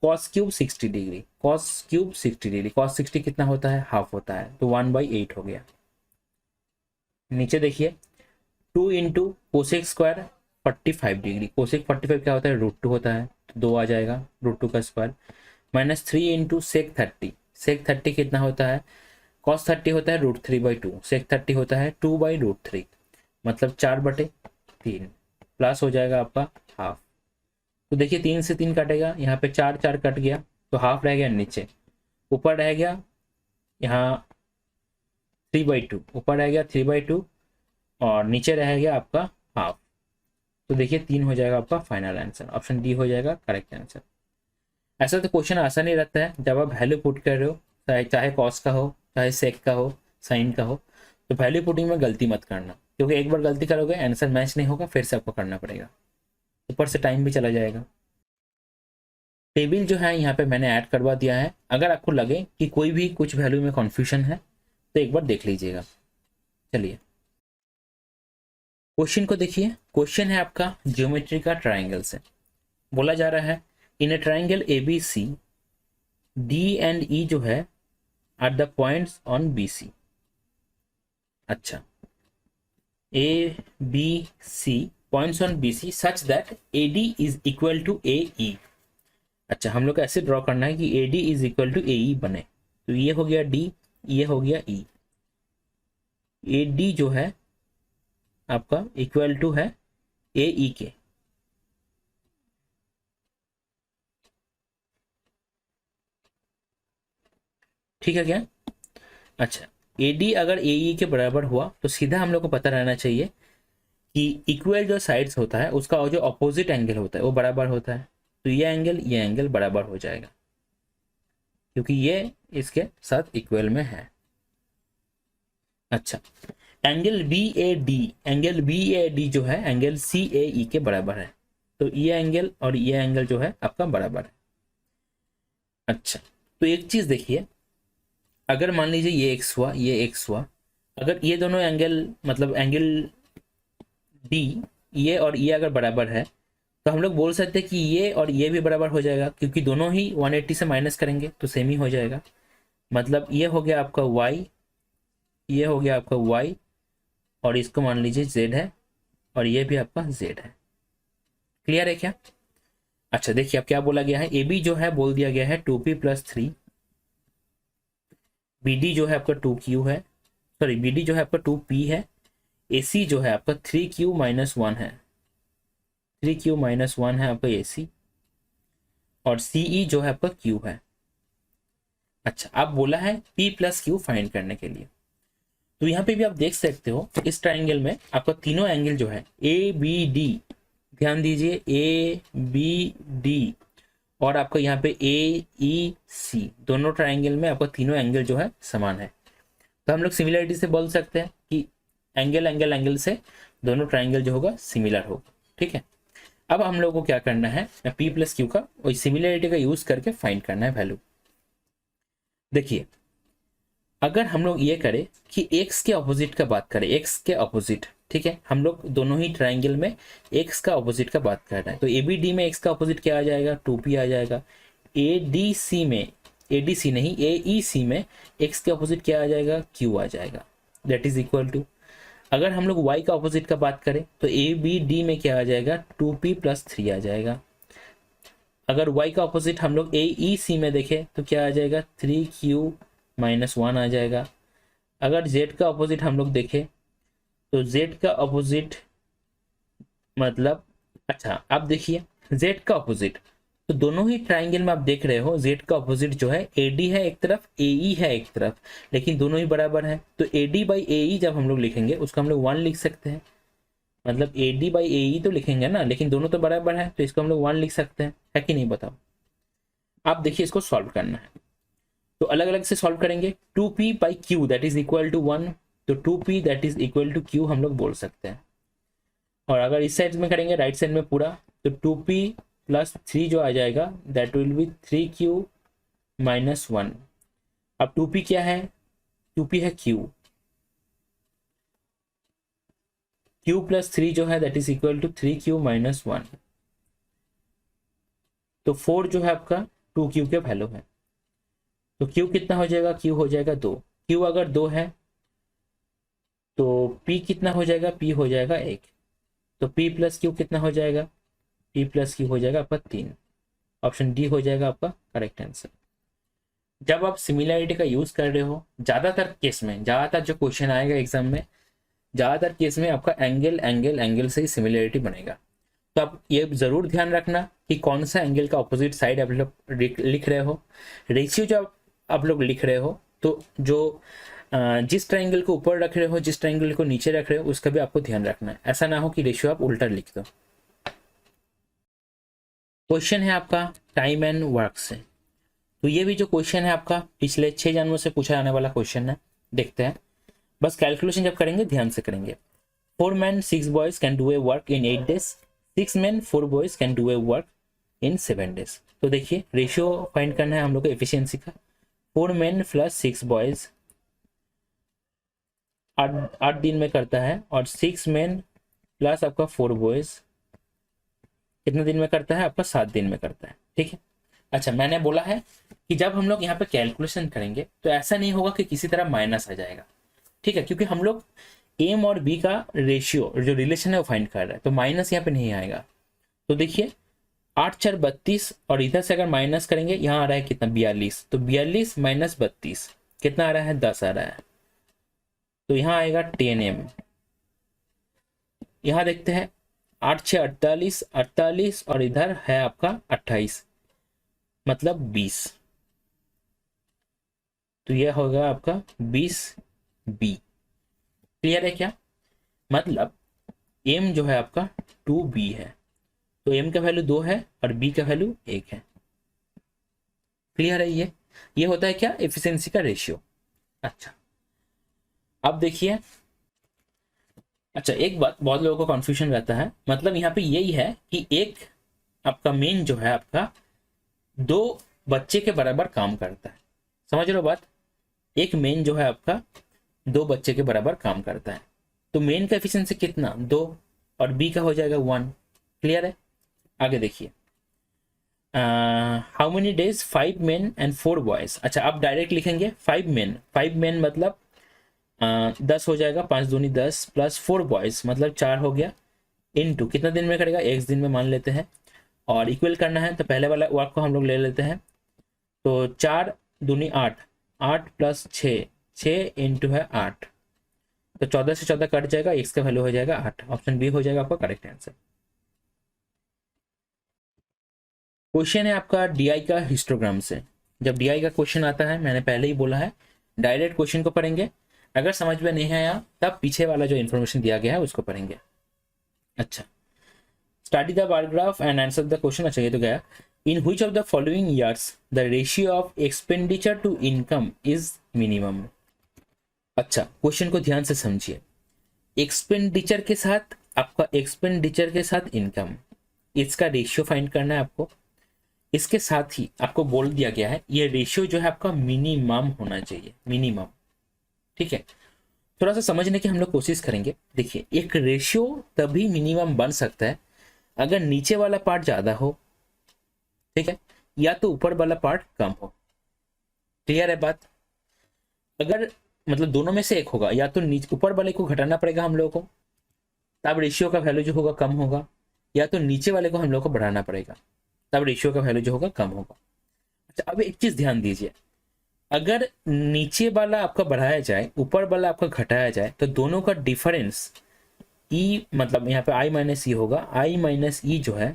cos cube 60 degree, cos cube 60 degree, cos 60 कितना होता है, हाफ होता है, तो 1/8 हो गया। नीचे देखिए 2 into cosec square 45 degree, cosec 45 क्या होता है, √2 होता है, तो 2 आ जाएगा, √2 का स्क्वायर, -3 इंटू सेक 30, सेक 30 कितना होता है, कॉस 30 होता है √3/2, सेक 30 होता है 2/√3, मतलब 4/3, प्लस हो जाएगा आपका हाफ। तो देखिए 3 से 3 कटेगा, यहाँ पे 4 4 कट गया, तो हाफ रह गया नीचे, ऊपर रह गया यहाँ 3/2, ऊपर रह गया 3/2, और नीचे रह गया आपका हाफ। तो देखिए 3 हो जाएगा आपका फाइनल आंसर, ऑप्शन डी हो जाएगा करेक्ट आंसर। ऐसा तो क्वेश्चन आसान ही रहता है, जब आप वैल्यू पुट कर रहे हो, चाहे कॉस का हो, चाहे सेक का हो, साइन का हो, तो वैल्यू पुटिंग में गलती मत करना, क्योंकि एक बार गलती करोगे आंसर मैच नहीं होगा, फिर से आपको करना पड़ेगा, ऊपर से टाइम भी चला जाएगा। टेबल जो है यहाँ पे मैंने ऐड करवा दिया है, अगर आपको लगे कि कोई भी कुछ वैल्यू में कन्फ्यूजन है तो एक बार देख लीजिएगा। चलिए क्वेश्चन को देखिए, क्वेश्चन है आपका ज्योमेट्री का ट्राइंगल से, बोला जा रहा है in a triangle ABC D and E जो है are the points on BC। अच्छा, ABC points on BC such that AD is equal to AE। अच्छा, हम लोग को ऐसे ड्रॉ करना है कि AD is equal to AE बने, तो ये हो गया D, ये हो गया E, AD जो है आपका इक्वल टू है AE के। ठीक है क्या, अच्छा, AD अगर AE के बराबर हुआ तो सीधा हम लोग को पता रहना चाहिए कि इक्वल जो साइड्स होता है उसका जो अपोजिट एंगल होता है वो बराबर होता है, तो ये एंगल बराबर हो जाएगा, क्योंकि ये इसके साथ इक्वल में है। अच्छा, एंगल बी ए डी जो है एंगल सी ए ई के बराबर है। तो ये एंगल और ये एंगल जो है आपका बराबर है। अच्छा, तो एक चीज देखिए, अगर मान लीजिए ये एक्स हुआ, ये एक्स हुआ, अगर ये दोनों एंगल मतलब एंगल डी ये और ये अगर बराबर है तो हम लोग बोल सकते हैं कि ये और ये भी बराबर हो जाएगा, क्योंकि दोनों ही 180 से माइनस करेंगे तो सेम ही हो जाएगा। मतलब ये हो गया आपका y, ये हो गया आपका y, और इसको मान लीजिए z है, और ये भी आपका z है। क्लियर है क्या? अच्छा देखिए अब क्या बोला गया है, ए बी जो है बोल दिया गया है 2p+3, बी डी जो है आपका 2q है, सॉरी बी डी जो है आपका 2p है, ए सी जो है आपका 3q-1 है, 3q-1 है आपका ए सी, और सी ई जो है आपका q है। अच्छा, अब बोला है p+q फाइंड करने के लिए। तो यहाँ पे भी आप देख सकते हो इस ट्राइंगल में आपका तीनों एंगल जो है ए बी डी, ध्यान दीजिए ए बी डी, और आपका यहाँ पे ए ई सी, दोनों ट्राइंगल में आपका तीनों एंगल जो है समान है। तो हम लोग सिमिलरिटी से बोल सकते हैं कि एंगल एंगल एंगल से दोनों ट्राइंगल जो होगा सिमिलर होगा। ठीक है, अब हम लोग को क्या करना है, p+q का वही सिमिलरिटी का यूज करके फाइंड करना है वैल्यू। देखिए अगर हम लोग ये करें कि x के अपोजिट का बात करें, x के अपोजिट, ठीक है, हम लोग दोनों ही ट्राइंगल में x का अपोजिट का बात कर रहे हैं, तो ए बी डी में x का अपोजिट क्या आ जाएगा, 2p आ जाएगा। ए डी सी में, ए डी सी नहीं ए ई सी में x के अपोजिट क्या आ जाएगा, q आ जाएगा, दैट इज इक्वल टू, अगर हम लोग y का अपोजिट का बात करें तो ए बी डी में क्या आ जाएगा, 2p+3 आ जाएगा। अगर y का अपोजिट हम लोग ए ई सी में देखें तो क्या आ जाएगा, 3q-1 आ जाएगा। अगर z का अपोजिट हम लोग देखें तो z का अपोजिट मतलब, अच्छा आप देखिए z का अपोजिट, तो दोनों ही ट्राइंगल में आप देख रहे हो z का अपोजिट जो है AD है एक तरफ, AE है एक तरफ, लेकिन दोनों ही बराबर है। तो AD/AE जब हम लोग लिखेंगे उसको हम लोग 1 लिख सकते हैं, मतलब AD/AE तो लिखेंगे ना, लेकिन दोनों तो बराबर है तो इसको हम लोग 1 लिख सकते हैं, है कि नहीं बताओ। आप देखिए इसको सॉल्व करना है तो अलग अलग से सॉल्व करेंगे। 2p/q that is equal to 1, तो 2p that is equal to q हम लोग बोल सकते हैं। और अगर इस साइड में करेंगे राइट साइड में पूरा, तो 2p+3 जो आ जाएगा दैट विल बी 3q-1। अब 2p क्या है, 2p है q, q+3 जो है that is equal to 3q-1। तो 4 जो है आपका 2q के वैल्यू है, तो q कितना हो जाएगा, q हो जाएगा 2, q अगर 2 है तो p कितना हो जाएगा, p हो जाएगा 1, तो p+q कितना हो जाएगा, p+q हो जाएगा आपका 3। ऑप्शन डी हो जाएगा आपका करेक्ट आंसर। जब आप सिमिलरिटी का यूज कर रहे हो ज्यादातर केस में, ज्यादातर जो क्वेश्चन आएगा एग्जाम में, ज्यादातर केस में आपका एंगल एंगल एंगल से ही सिमिलरिटी बनेगा। तो आप ये जरूर ध्यान रखना कि कौन सा एंगल का ऑपोजिट साइड आप लोग लिख रहे हो। रेशियो जो आप लोग लिख रहे हो तो जो जिस ट्रायंगल को ऊपर रख रहे हो, जिस ट्रायंगल को नीचे रख रहे हो, उसका भी आपको ध्यान रखना है। ऐसा ना हो कि रेशियो आप उल्टा लिख दो। क्वेश्चन है आपका टाइम एंड वर्क से, तो ये भी जो क्वेश्चन है आपका पिछले 6 जनवरी से पूछा जाने वाला क्वेश्चन है। देखते हैं, बस कैलकुलेशन जब करेंगे ध्यान से करेंगे। 4 men 6 boys can do a work in 8 days, 6 men 4 boys can do a work in 7 days। तो देखिए रेशियो फाइंड करना है हम लोग को एफिशिएंसी का। 4 men + 6 boys 8 दिन में करता है, और 6 men प्लस आपका 4 boys कितने दिन में करता है, आपका 7 दिन में करता है। ठीक है, अच्छा मैंने बोला है कि जब हम लोग यहाँ पे कैलकुलेशन करेंगे तो ऐसा नहीं होगा कि किसी तरह माइनस आ जाएगा। ठीक है, क्योंकि हम लोग एम और बी का रेशियो जो रिलेशन है वो फाइंड कर रहे हैं, तो माइनस यहाँ पे नहीं आएगा। तो देखिए 8×4 32, और इधर से अगर माइनस करेंगे यहाँ आ रहा है कितना, 42, तो 42 - 32 कितना आ रहा है, 10 आ रहा है, तो यहाँ आएगा 10m। यहाँ देखते हैं 8×6 48, 48 और इधर है आपका 28 मतलब 20, तो यह होगा आपका 20b। क्लियर है क्या? मतलब m जो है आपका 2b है, तो m का वैल्यू 2 है और b का वैल्यू 1 है। क्लियर है? ये होता है क्या, एफिशिएंसी का रेशियो। अच्छा अब देखिए अच्छा, एक बात बहुत लोगों को कंफ्यूजन रहता है, मतलब यहाँ पे यही है कि एक आपका मेन जो है आपका दो बच्चे के बराबर काम करता है। समझ रहे हो बात? एक मेन जो है आपका दो बच्चे के बराबर काम करता है। तो मेन का एफिशिएंसी कितना? 2, और बी का हो जाएगा 1। क्लियर है? आगे देखिए, how many days 5 main and 4 boys. अच्छा, आप डायरेक्ट लिखेंगे 5 मेन मतलब 10 हो जाएगा, 5 दूनी 10 प्लस 4 बॉयज मतलब 4 हो गया, इनटू कितना दिन में करेगा? एक दिन में मान लेते हैं, और इक्वल करना है तो पहले वाला वर्क को हम लोग ले लेते हैं। तो 4 दूनी 8, 8 प्लस 6, 6 इंटू है 8, तो 14 से 14 कट जाएगा, एक्स का वैल्यू हो जाएगा 8। ऑप्शन बी हो जाएगा आपका करेक्ट आंसर। क्वेश्चन है आपका डीआई का हिस्टोग्राम से। जब डीआई का क्वेश्चन आता है, मैंने पहले ही बोला है, डायरेक्ट क्वेश्चन को पढ़ेंगे, अगर समझ में नहीं आया तब पीछे वाला जो इन्फॉर्मेशन दिया गया है उसको पढ़ेंगे। अच्छा, study the bar graph and answer the question. अच्छा, ये तो गया। In which of the following years the ratio of expenditure to income is minimum. अच्छा, क्वेश्चन को ध्यान से समझिए। एक्सपेंडिचर के साथ आपका एक्सपेंडिचर के साथ इनकम, इसका रेशियो फाइंड करना है आपको। इसके साथ ही आपको बोल दिया गया है ये रेशियो जो है आपका मिनिमम होना चाहिए, मिनिमम। ठीक है, थोड़ा सा समझने की हम लोग कोशिश करेंगे। देखिए, एक रेशियो तभी मिनिमम बन सकता है अगर नीचे वाला पार्ट ज्यादा हो, ठीक है, या तो ऊपर वाला पार्ट कम हो। क्लियर है बात? अगर मतलब दोनों में से एक होगा, या तो नीचे ऊपर वाले को घटाना पड़ेगा हम लोगों को, तब रेशियो का वैल्यू जो होगा कम होगा, या तो नीचे वाले को हम लोग को बढ़ाना पड़ेगा, तब रेशियो का वैल्यू जो होगा कम होगा। अच्छा, अब एक चीज ध्यान दीजिए, अगर नीचे वाला आपका बढ़ाया जाए, ऊपर वाला आपका घटाया जाए, तो दोनों का डिफरेंस ई, मतलब यहाँ पे आई माइनस ई होगा। आई माइनस ई जो है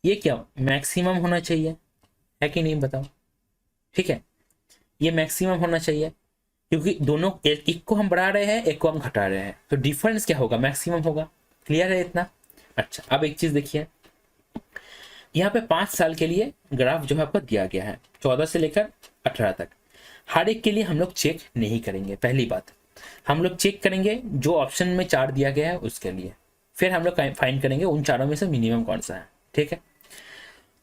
ये क्या मैक्सिमम होना चाहिए, है कि नहीं बताओ? ठीक है, ये मैक्सिमम होना चाहिए, क्योंकि दोनों एक को हम बढ़ा रहे हैं, एक को हम घटा रहे हैं, तो डिफरेंस क्या होगा? मैक्सिमम होगा। क्लियर है इतना? अच्छा, अब एक चीज देखिए, यहाँ पे 5 साल के लिए ग्राफ जो है आपको दिया गया है, 14 से लेकर 18 तक। हर एक के लिए हम लोग चेक नहीं करेंगे। पहली बात, हम लोग चेक करेंगे जो ऑप्शन में 4 दिया गया है उसके लिए, फिर हम लोग फाइंड करेंगे उन चारों में से मिनिमम कौन सा है। ठीक है,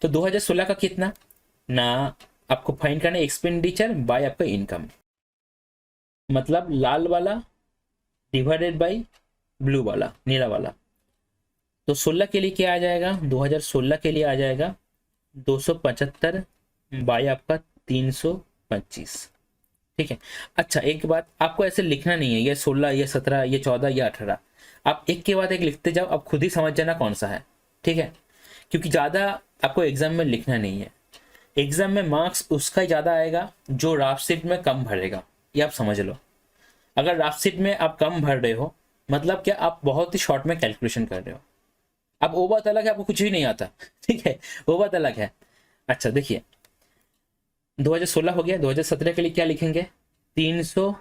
तो 2016 का कितना ना आपको फाइंड करना है, एक्सपेंडिचर बाय आपका इनकम, मतलब लाल वाला डिवाइडेड बाय ब्लू वाला, नीला वाला। तो 16 के लिए क्या आ जाएगा? 2016 के लिए आ जाएगा 275 बाय आपका 325। ठीक है। अच्छा, एक बात, आपको ऐसे लिखना नहीं है ये 16, ये 17, ये 14, ये 18, आप एक के बाद एक लिखते जाओ, आप खुद ही समझ जाना कौन सा है। ठीक है, क्योंकि ज़्यादा आपको एग्जाम में लिखना नहीं है। एग्जाम में मार्क्स उसका ही ज़्यादा आएगा जो राफ शीट में कम भरेगा, ये आप समझ लो। अगर राफ शीट में आप कम भर रहे हो, मतलब क्या, आप बहुत ही शॉर्ट में कैलकुलेशन कर रहे हो। अब वो बात अलग है, आपको कुछ भी नहीं आता, ठीक है, वो बात अलग है। अच्छा देखिए, 2016 हो गया, 2017 के लिए क्या लिखेंगे? 300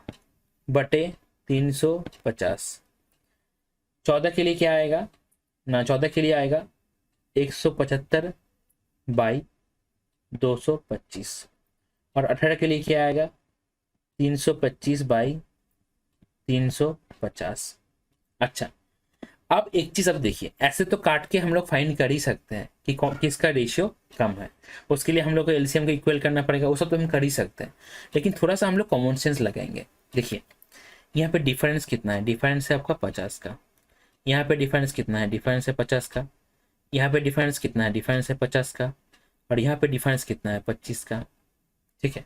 बटे 350। 14 के लिए क्या आएगा ना, 14 के लिए आएगा 175 बाई 225, और 18 के लिए क्या आएगा? 325 बाई 350। अच्छा, अब एक चीज अब देखिए, ऐसे तो काट के हम लोग फाइंड कर ही सकते हैं कि किसका रेशियो कम है, उसके लिए हम लोग को एलसीएम को इक्वल करना पड़ेगा, वो सब तो हम कर ही सकते हैं, लेकिन थोड़ा सा हम लोग कॉमन सेंस लगाएंगे। देखिए, यहाँ पे डिफरेंस कितना है? डिफरेंस है आपका 50 का। यहाँ पे डिफरेंस कितना है? डिफरेंस है 50 का। यहाँ पे डिफरेंस कितना है? डिफरेंस है 50 का। और यहाँ पे डिफरेंस कितना है? 25 का। ठीक है,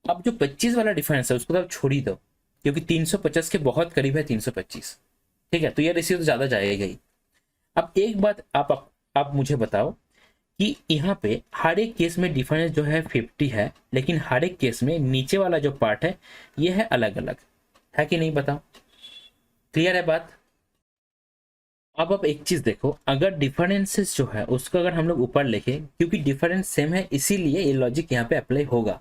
अब जो 25 वाला डिफरेंस है उसको तो आप छोड़ ही दो, क्योंकि 350 के बहुत करीब है 325। ठीक है, तो ये रेशियो तो ज्यादा जाएगा ही। अब एक बात आप मुझे बताओ कि यहाँ पे हर एक केस में डिफरेंस जो है 50 है, लेकिन हर एक केस में नीचे वाला जो पार्ट है ये है अलग अलग, है कि नहीं बताओ? क्लियर है बात? अब आप एक चीज देखो, अगर डिफरेंसेस जो है उसको अगर हम लोग ऊपर लिखे, क्योंकि डिफरेंस सेम है इसीलिए ये लॉजिक यहाँ पे अप्लाई होगा।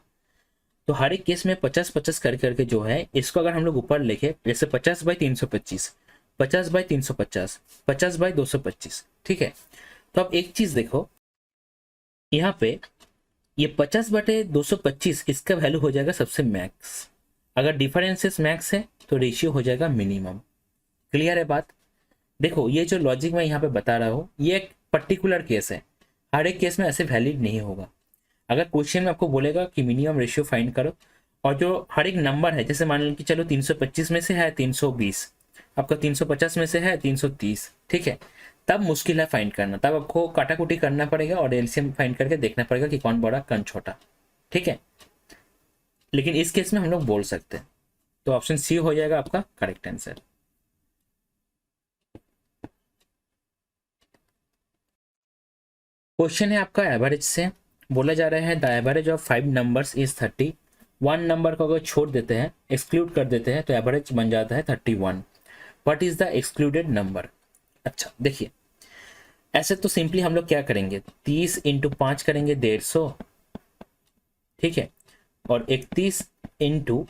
तो हर एक केस में 50-50 कर करके जो है इसको अगर हम लोग ऊपर लिखे, जैसे 50 बाई 325, 50 बाई 350, 50 बाई 225। ठीक है, तो अब एक चीज देखो, यहाँ पे ये 50 बटे 225 इसका वैल्यू हो जाएगा सबसे मैक्स। अगर डिफरेंसेस मैक्स है तो रेशियो हो जाएगा मिनिमम। क्लियर है बात? देखो ये जो लॉजिक मैं यहाँ पे बता रहा हूँ ये एक पर्टिकुलर केस है, हर एक केस में ऐसे वैलिड नहीं होगा। अगर क्वेश्चन में आपको बोलेगा कि मिनिमम रेशियो फाइंड करो, और जो हर एक नंबर है, जैसे मान लो कि चलो 325 में से है 320, आपका 350 में से है 330, ठीक है, तब मुश्किल है फाइंड करना, तब आपको काटाकुटी करना पड़ेगा और एलसीएम फाइंड करके देखना पड़ेगा कि कौन बड़ा कौन छोटा, ठीक है। लेकिन इस केस में हम लोग बोल सकते हैं, तो ऑप्शन सी हो जाएगा आपका करेक्ट आंसर। क्वेश्चन है आपका एवरेज से, बोला जा रहा है the average of 5 numbers is 30। 1 number को अगर छोड़ देते हैं, एक्सक्लूड कर देते हैं, तो एवरेज बन जाता है 31। What is the excluded number? अच्छा देखिए, ऐसे तो सिंपली हम लोग क्या करेंगे, 30 इंटू 5 करेंगे 150, ठीक है, और 31 इंटू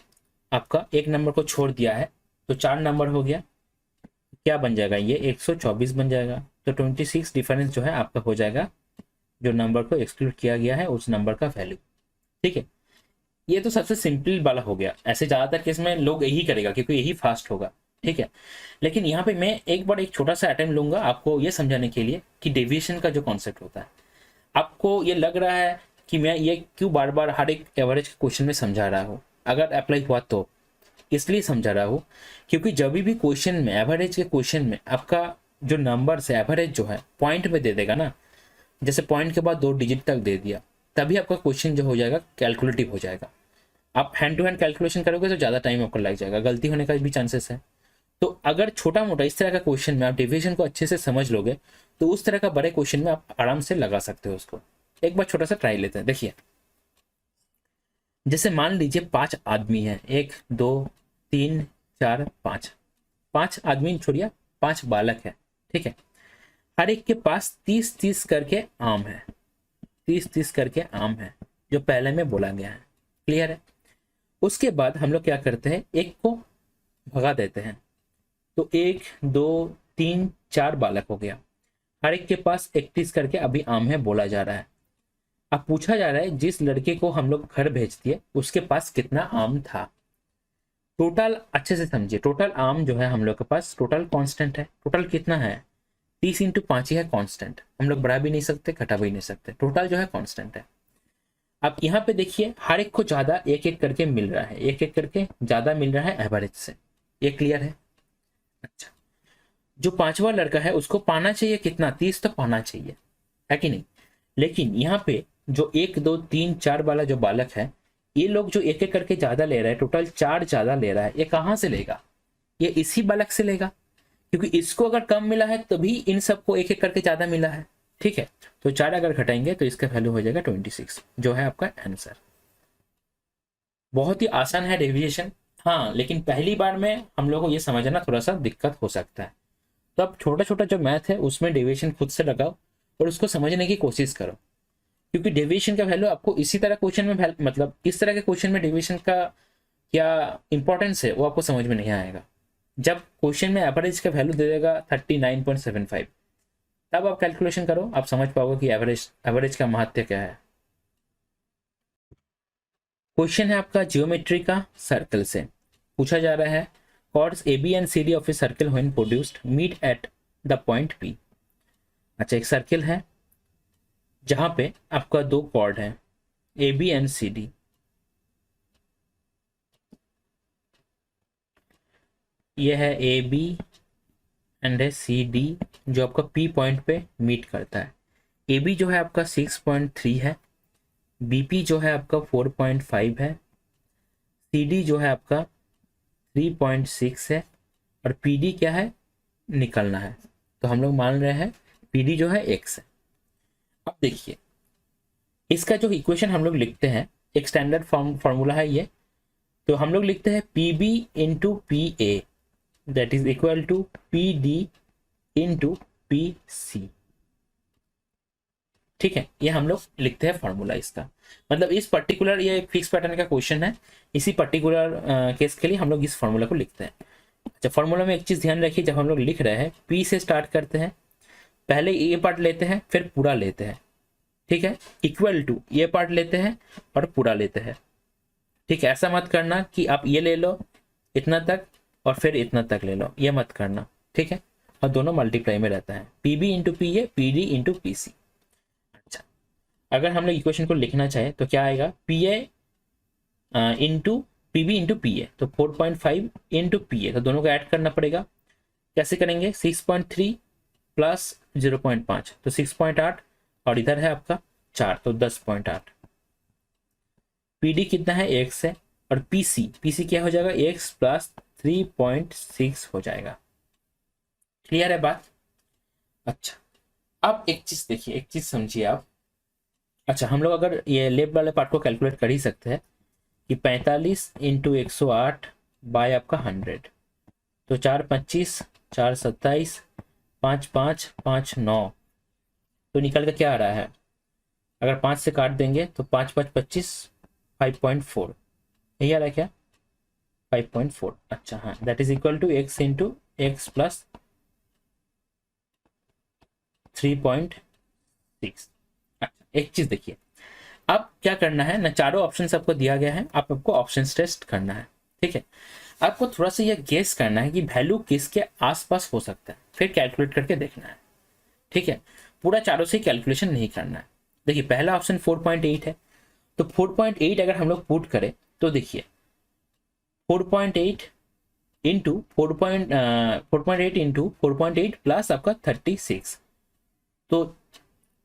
आपका एक नंबर को छोड़ दिया है तो 4 नंबर हो गया, क्या बन जाएगा ये 124 बन जाएगा। तो 26 डिफरेंस जो है आपका हो जाएगा जो नंबर को एक्सक्लूड किया गया है उस नंबर का वैल्यू, ठीक है। ये तो सबसे सिंपल वाला हो गया, ऐसे ज्यादातर केस में लोग यही करेगा क्योंकि यही फास्ट होगा, ठीक है। लेकिन यहाँ पे मैं एक छोटा सा अटेम्प्ट लूंगा आपको ये समझाने के लिए कि डेविएशन का जो कॉन्सेप्ट होता है। आपको ये लग रहा है कि मैं ये क्यों बार बार हर एक एवरेज क्वेश्चन में समझा रहा हूँ, अगर अप्लाई हुआ तो इसलिए समझा रहा हूँ क्योंकि जब भी क्वेश्चन में, एवरेज के क्वेश्चन में आपका जो नंबर से एवरेज जो है पॉइंट में दे देगा ना, जैसे पॉइंट के बाद 2 डिजिट तक दे दिया, तभी आपका क्वेश्चन जो हो जाएगा कैलकुलेटिव हो जाएगा। आप हैंड टू हैंड कैलकुलेशन करोगे तो ज़्यादा टाइम आपको लग जाएगा, गलती होने का भी चांसेस है। तो अगर छोटा मोटा इस तरह का क्वेश्चन में आप डेविएशन को अच्छे से समझ लोगे तो उस तरह का बड़े क्वेश्चन में आप आराम से लगा सकते हो उसको। एक बार छोटा सा ट्राई लेते हैं, देखिए जैसे मान लीजिए 5 आदमी हैं, 1 2 3 4 5, 5 आदमी छोड़िए 5 बालक है, ठीक है। हर एक के पास 30-30 करके आम है, 30-30 करके आम है जो पहले में बोला गया है, क्लियर है। उसके बाद हम लोग क्या करते हैं, एक को भगा देते हैं, तो 1 2 3 4 बालक हो गया, हर एक के पास 31 करके अभी आम है बोला जा रहा है। अब पूछा जा रहा है जिस लड़के को हम लोग घर भेज दिए उसके पास कितना आम था। टोटल अच्छे से समझिए, टोटल आम जो है हम लोग के पास टोटल कांस्टेंट है, टोटल कितना है 30 इंटू 5 ही है कांस्टेंट, हम लोग बढ़ा भी नहीं सकते घटा भी नहीं सकते, टोटल जो है कांस्टेंट है। अब यहाँ पे देखिए हर एक को ज्यादा एक एक करके मिल रहा है, एक एक करके ज्यादा मिल रहा है एवरेज से, ये क्लियर है। अच्छा, जो 5वां लड़का है उसको पाना चाहिए कितना, 30 तो पाना चाहिए, है कि नहीं। लेकिन यहाँ पे जो 1 2 3 4 वाला जो बालक है, ये लोग जो एक एक करके ज्यादा ले रहा है, टोटल 4 ज्यादा ले रहा है, ये कहाँ से लेगा, ये इसी बालक से लेगा, क्योंकि इसको अगर कम मिला है तभी इन सबको एक एक करके ज्यादा मिला है, ठीक है। तो 4 अगर घटाएंगे तो इसका वैल्यू हो जाएगा 26, जो है आपका आंसर। बहुत ही आसान है डेविएशन, हाँ, लेकिन पहली बार में हम लोगों को ये समझना थोड़ा सा दिक्कत हो सकता है। तो अब छोटा छोटा जो मैथ है उसमें डेविएशन खुद से लगाओ और उसको समझने की कोशिश करो, क्योंकि डेविएशन का वैल्यू आपको इसी तरह क्वेश्चन में, मतलब इस तरह के क्वेश्चन में डेविएशन का क्या इंपॉर्टेंस है वो आपको समझ में नहीं आएगा। जब क्वेश्चन में एवरेज का वैल्यू दे देगा 39.75, तब आप कैलकुलेशन करो, आप समझ पाओगे कि एवरेज का महत्व क्या है। क्वेश्चन है आपका जियोमेट्री का सर्कल से, पूछा जा रहा है chords AB and CD of a circle when produced meet at the point P। अच्छा, एक सर्किल है जहां पे आपका 2 कॉर्ड है AB एंड CD, ये है AB एंड है CD जो आपका P पॉइंट पे मीट करता है। AB जो है आपका 6.3 है, BP जो है आपका 4.5 है, CD जो है आपका 3.6 है, और PD क्या है निकलना है, तो हम लोग मान रहे हैं PD जो है x है। अब देखिए इसका जो इक्वेशन हम लोग लिखते हैं, एक स्टैंडर्ड फॉर्मूला है ये, तो हम लोग लिखते हैं PB into PA that is equal to PD into PC, ठीक है, ये हम लोग लिखते हैं फॉर्मूला इसका। मतलब इस पर्टिकुलर, ये एक फिक्स पैटर्न का क्वेश्चन है, इसी पर्टिकुलर केस के लिए हम लोग इस फॉर्मूला को लिखते हैं। अच्छा, फॉर्मूला में एक चीज ध्यान रखिए, जब हम लोग लिख रहे हैं P से स्टार्ट करते हैं, पहले ये पार्ट लेते हैं फिर पूरा लेते हैं, ठीक है, इक्वल टू ये पार्ट लेते हैं और पूरा लेते हैं, ठीक है। ऐसा मत करना कि आप ये ले लो इतना तक और फिर इतना तक ले लो, ये मत करना, ठीक है, और दोनों मल्टीप्लाई में रहता है, P B into P A, P D into P C. अच्छा, अगर हम लोग इक्वेशन को लिखना चाहे तो क्या आएगा, P A into P B into P A, तो 4.5 इंटू पी ए, तो दोनों को ऐड करना पड़ेगा। कैसे करेंगे, 6.3 प्लस 0.5 तो 6.8, और इधर है आपका 4 तो 10.8। पीडी कितना है, x है, और पीसी क्या हो जाएगा, x प्लस 3.6 हो जाएगा। क्लियर है बात। अच्छा, अब एक चीज देखिए, एक चीज समझिए आप। अच्छा, हम लोग अगर ये लेफ्ट वाले पार्ट को कैलकुलेट कर ही सकते हैं कि 45 इंटू 108 बाय आपका 100, तो 4 25 4 27 5 5 5 9, तो निकल कर क्या आ रहा है, अगर 5 से काट देंगे तो 5 5 25, 5.4, यही आ रहा है क्या, 5.4। अच्छा हाँ, that is equal to x into x plus 3.6। अच्छा, एक चीज देखिए, अब क्या करना है ना, चारों ऑप्शन आपको दिया गया है, आपको ऑप्शन टेस्ट करना है। ठीक है, आपको थोड़ा सा ये गेस करना है कि वैल्यू किसके आसपास हो सकता है, फिर कैलकुलेट करके देखना है। ठीक है, पूरा चारों से कैलकुलेशन नहीं करना है। देखिए, पहला ऑप्शन 4.8 है, तो 4.8 अगर हम लोग पुट करें तो देखिए 4.8 इंटू 4.8 इंटू 4.8 प्लस आपका 36, तो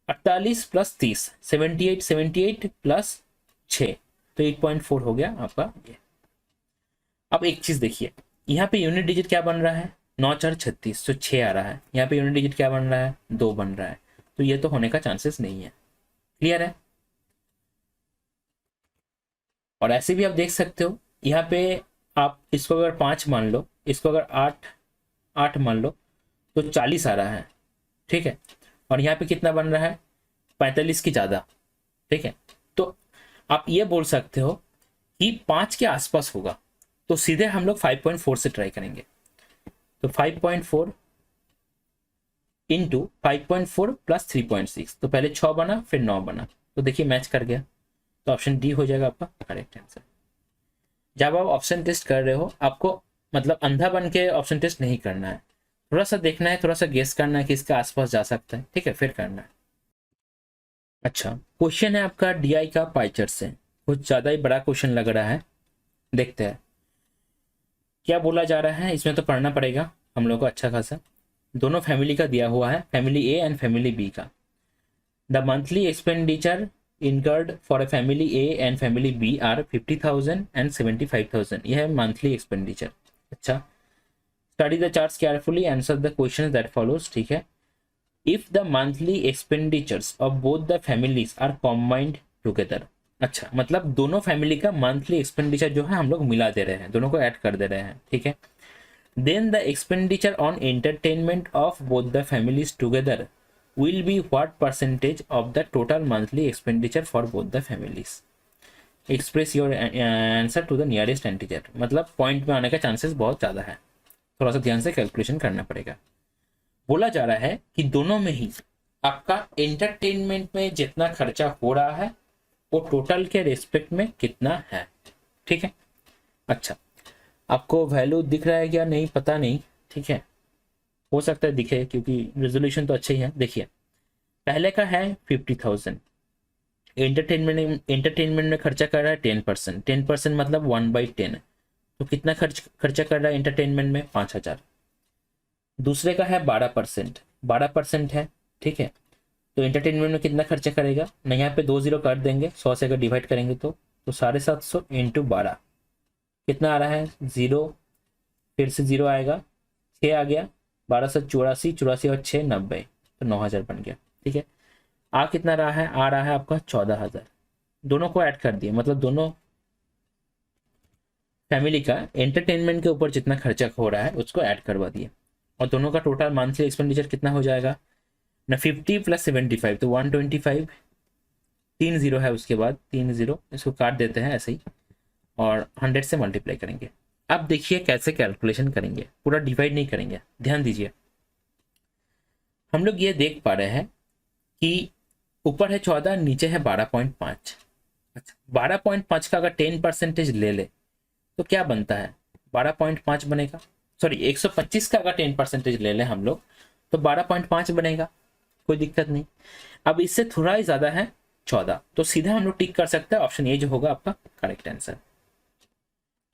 48 प्लस 30, 78, 78 प्लस 6, तो 8.4 हो गया आपका ये। अब एक चीज देखिए, यहाँ पे यूनिट डिजिट क्या बन रहा है, 9 4 36, तो 6 आ रहा है। यहाँ पे यूनिट डिजिट क्या बन रहा है, 2 बन रहा है, तो ये तो होने का चांसेस नहीं है। क्लियर है। और ऐसे भी आप देख सकते हो, यहाँ पे आप इसको अगर 5 मान लो, इसको अगर 8 8 मान लो, तो 40 आ रहा है। ठीक है, और यहाँ पे कितना बन रहा है, 45 की ज़्यादा। ठीक है, तो आप ये बोल सकते हो कि 5 के आसपास होगा, तो सीधे हम लोग 5.4 से ट्राई करेंगे। तो 5.4 इंटू 5.4 प्लस 3.6, तो पहले 6 बना फिर 9 बना, तो देखिए मैच कर गया, तो ऑप्शन डी हो जाएगा आपका करेक्ट आंसर। जब आप ऑप्शन टेस्ट कर रहे हो, आपको मतलब अंधा बन के ऑप्शन टेस्ट नहीं करना है, थोड़ा सा देखना है, थोड़ा सा गेस करना है कि इसके आसपास जा सकता है। ठीक है, फिर करना है। अच्छा, क्वेश्चन है आपका डीआई का पाई चार्ट से, कुछ ज़्यादा ही बड़ा क्वेश्चन लग रहा है, देखते हैं क्या बोला जा रहा है। इसमें तो पढ़ना पड़ेगा हम लोग को अच्छा खासा। दोनों फैमिली का दिया हुआ है, family A and family B का। The monthly expenditure incurred for a family A and family B are 50,000 and 75,000. यह है मंथली एक्सपेंडिचर। अच्छा, study the charts carefully, answer the question that follows. ठीक है, if the monthly expenditures of both the families are combined together. अच्छा, मतलब दोनों फैमिली का मंथली एक्सपेंडिचर जो है हम लोग मिला दे रहे हैं, दोनों को ऐड कर दे रहे हैं। ठीक है, then the expenditure on entertainment of both the families together will be what percentage of the total monthly expenditure for both the families. Express your answer to the nearest integer. मतलब पॉइंट में आने का चांसेस बहुत ज़्यादा है, थोड़ा सा ध्यान से कैलकुलेशन करना पड़ेगा। बोला जा रहा है कि दोनों में ही आपका एंटरटेनमेंट में जितना खर्चा हो रहा है वो टोटल के रेस्पेक्ट में कितना है। ठीक है, अच्छा, आपको वैल्यू दिख रहा है क्या नहीं पता नहीं। ठीक है, हो सकता है दिखे क्योंकि रेजोल्यूशन तो अच्छा ही है। देखिए, पहले का है 50,000, एंटरटेनमेंट में खर्चा कर रहा है 10%, 10% मतलब 1/10, तो कितना खर्चा कर रहा है एंटरटेनमेंट में, 5,000। दूसरे का है 12%, 12% है। ठीक है, तो एंटरटेनमेंट में कितना खर्चा करेगा ना, यहाँ पे 2 0 काट देंगे, 100 से अगर डिवाइड करेंगे तो 750 इंटू 12 कितना आ रहा है, 0, फिर से 0 आएगा, 6 आ गया, 12 से 84, 84 और 6 90, तो 9,000 बन गया। ठीक है, आ कितना रहा है, आ रहा है आपका 14,000। दोनों को ऐड कर दिए, मतलब दोनों फैमिली का एंटरटेनमेंट के ऊपर जितना खर्चा हो रहा है उसको ऐड करवा दिए, और दोनों का टोटल मंथली एक्सपेंडिचर कितना हो जाएगा ना, 50 प्लस 75 तो 125, 3 0 है उसके बाद 3 0, इसको काट देते हैं ऐसे ही, और 100 से मल्टीप्लाई करेंगे। अब देखिए कैसे कैलकुलेशन करेंगे, पूरा डिवाइड नहीं करेंगे, ध्यान दीजिए। हम लोग ये देख पा रहे हैं कि ऊपर है 14, नीचे है 12.5। अच्छा, 12.5 का अगर 10% ले ले तो क्या बनता है, 12.5 बनेगा। सॉरी 125 का अगर 10% ले लें हम लोग तो 12.5 बनेगा, कोई दिक्कत नहीं। अब इससे थोड़ा ही ज्यादा है 14, तो सीधा हम लोग टिक कर सकते हैं, ऑप्शन ए जो होगा आपका करेक्ट आंसर।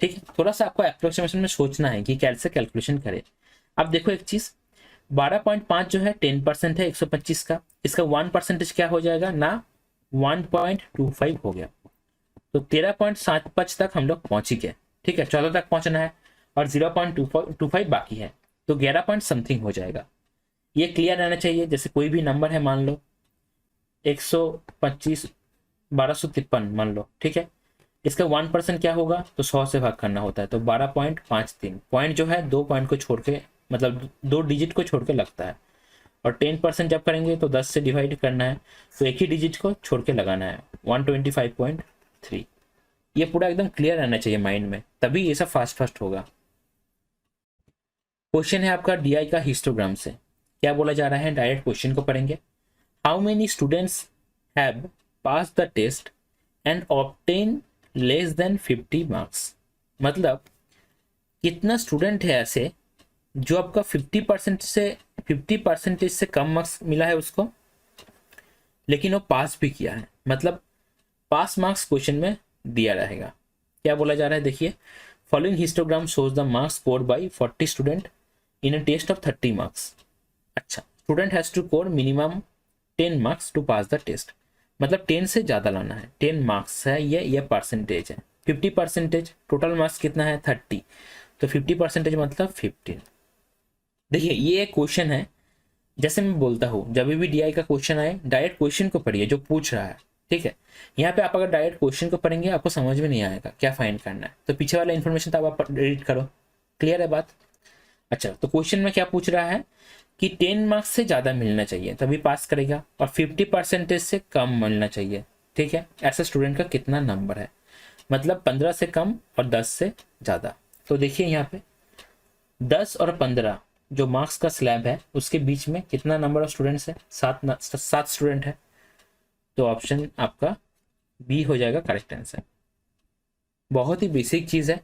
ठीक है, थोड़ा सा आपको एप्रोक्सीमेशन में सोचना है कि कैसे कैलकुलेशन करें। अब देखो एक चीज, 12.5 जो है 10% है 125 का, इसका 1% क्या हो जाएगा ना, 1.25 हो गया, तो 13.75 तक हम लोग पहुंच ही गए। ठीक है, 14 तक पहुंचना है और 0.25 बाकी है, तो 11 पॉइंट समथिंग हो जाएगा। ये क्लियर रहना चाहिए। जैसे कोई भी नंबर है, मान लो 125 1253 मान लो, ठीक है, इसका 1% क्या होगा, तो 100 से भाग करना होता है, तो 12.53 पॉइंट जो है 2 पॉइंट को छोड़ के, मतलब 2 डिजिट को छोड़ के लगता है। और 10% जब करेंगे तो 10 से डिवाइड करना है, तो एक ही डिजिट को छोड़ के लगाना है, 125.3। ये पूरा एकदम क्लियर रहना चाहिए माइंड में, तभी ये सब फास्ट फास्ट होगा। क्वेश्चन है आपका डीआई का हिस्टोग्राम से। क्या बोला जा रहा है, डायरेक्ट क्वेश्चन को पढ़ेंगे। How many students have pass the test and obtain less than 50 marks. मतलब कितना स्टूडेंट है ऐसे जो आपका 50% से कम मार्क्स मिला है उसको, लेकिन वो पास भी किया है, मतलब पास मार्क्स क्वेश्चन में दिया रहेगा। क्या बोला जा रहा है, देखिए, following histogram shows the marks score by 40 student in a test of 30 marks. अच्छा, student has to score minimum 10 marks to pass the test, मतलब 10 से ज्यादा लाना है। 10 मार्क्स है ये परसेंटेज है। 50%, टोटल मार्क्स कितना है 30, तो 50% मतलब 15। देखिए ये एक क्वेश्चन है, जैसे मैं बोलता हूँ जब भी डीआई का क्वेश्चन आए डायरेक्ट क्वेश्चन को पढ़िए जो पूछ रहा है। ठीक है, यहाँ पे आप अगर डायरेक्ट क्वेश्चन को पढ़ेंगे आपको समझ में नहीं आएगा क्या फाइंड करना है, तो पीछे वाला इन्फॉर्मेशन तो आप रीड करो। क्लियर है बात। अच्छा, तो क्वेश्चन में क्या पूछ रहा है कि 10 मार्क्स से ज्यादा मिलना चाहिए तभी पास करेगा, और 50% से कम मिलना चाहिए। ठीक है, ऐसा स्टूडेंट का कितना नंबर है, मतलब 15 से कम और 10 से ज्यादा। तो देखिए यहाँ पे 10 और 15 जो मार्क्स का स्लैब है उसके बीच में कितना नंबर ऑफ स्टूडेंट्स है, 7 स्टूडेंट है, तो ऑप्शन आपका बी हो जाएगा करेक्ट आंसर। बहुत ही बेसिक चीज है,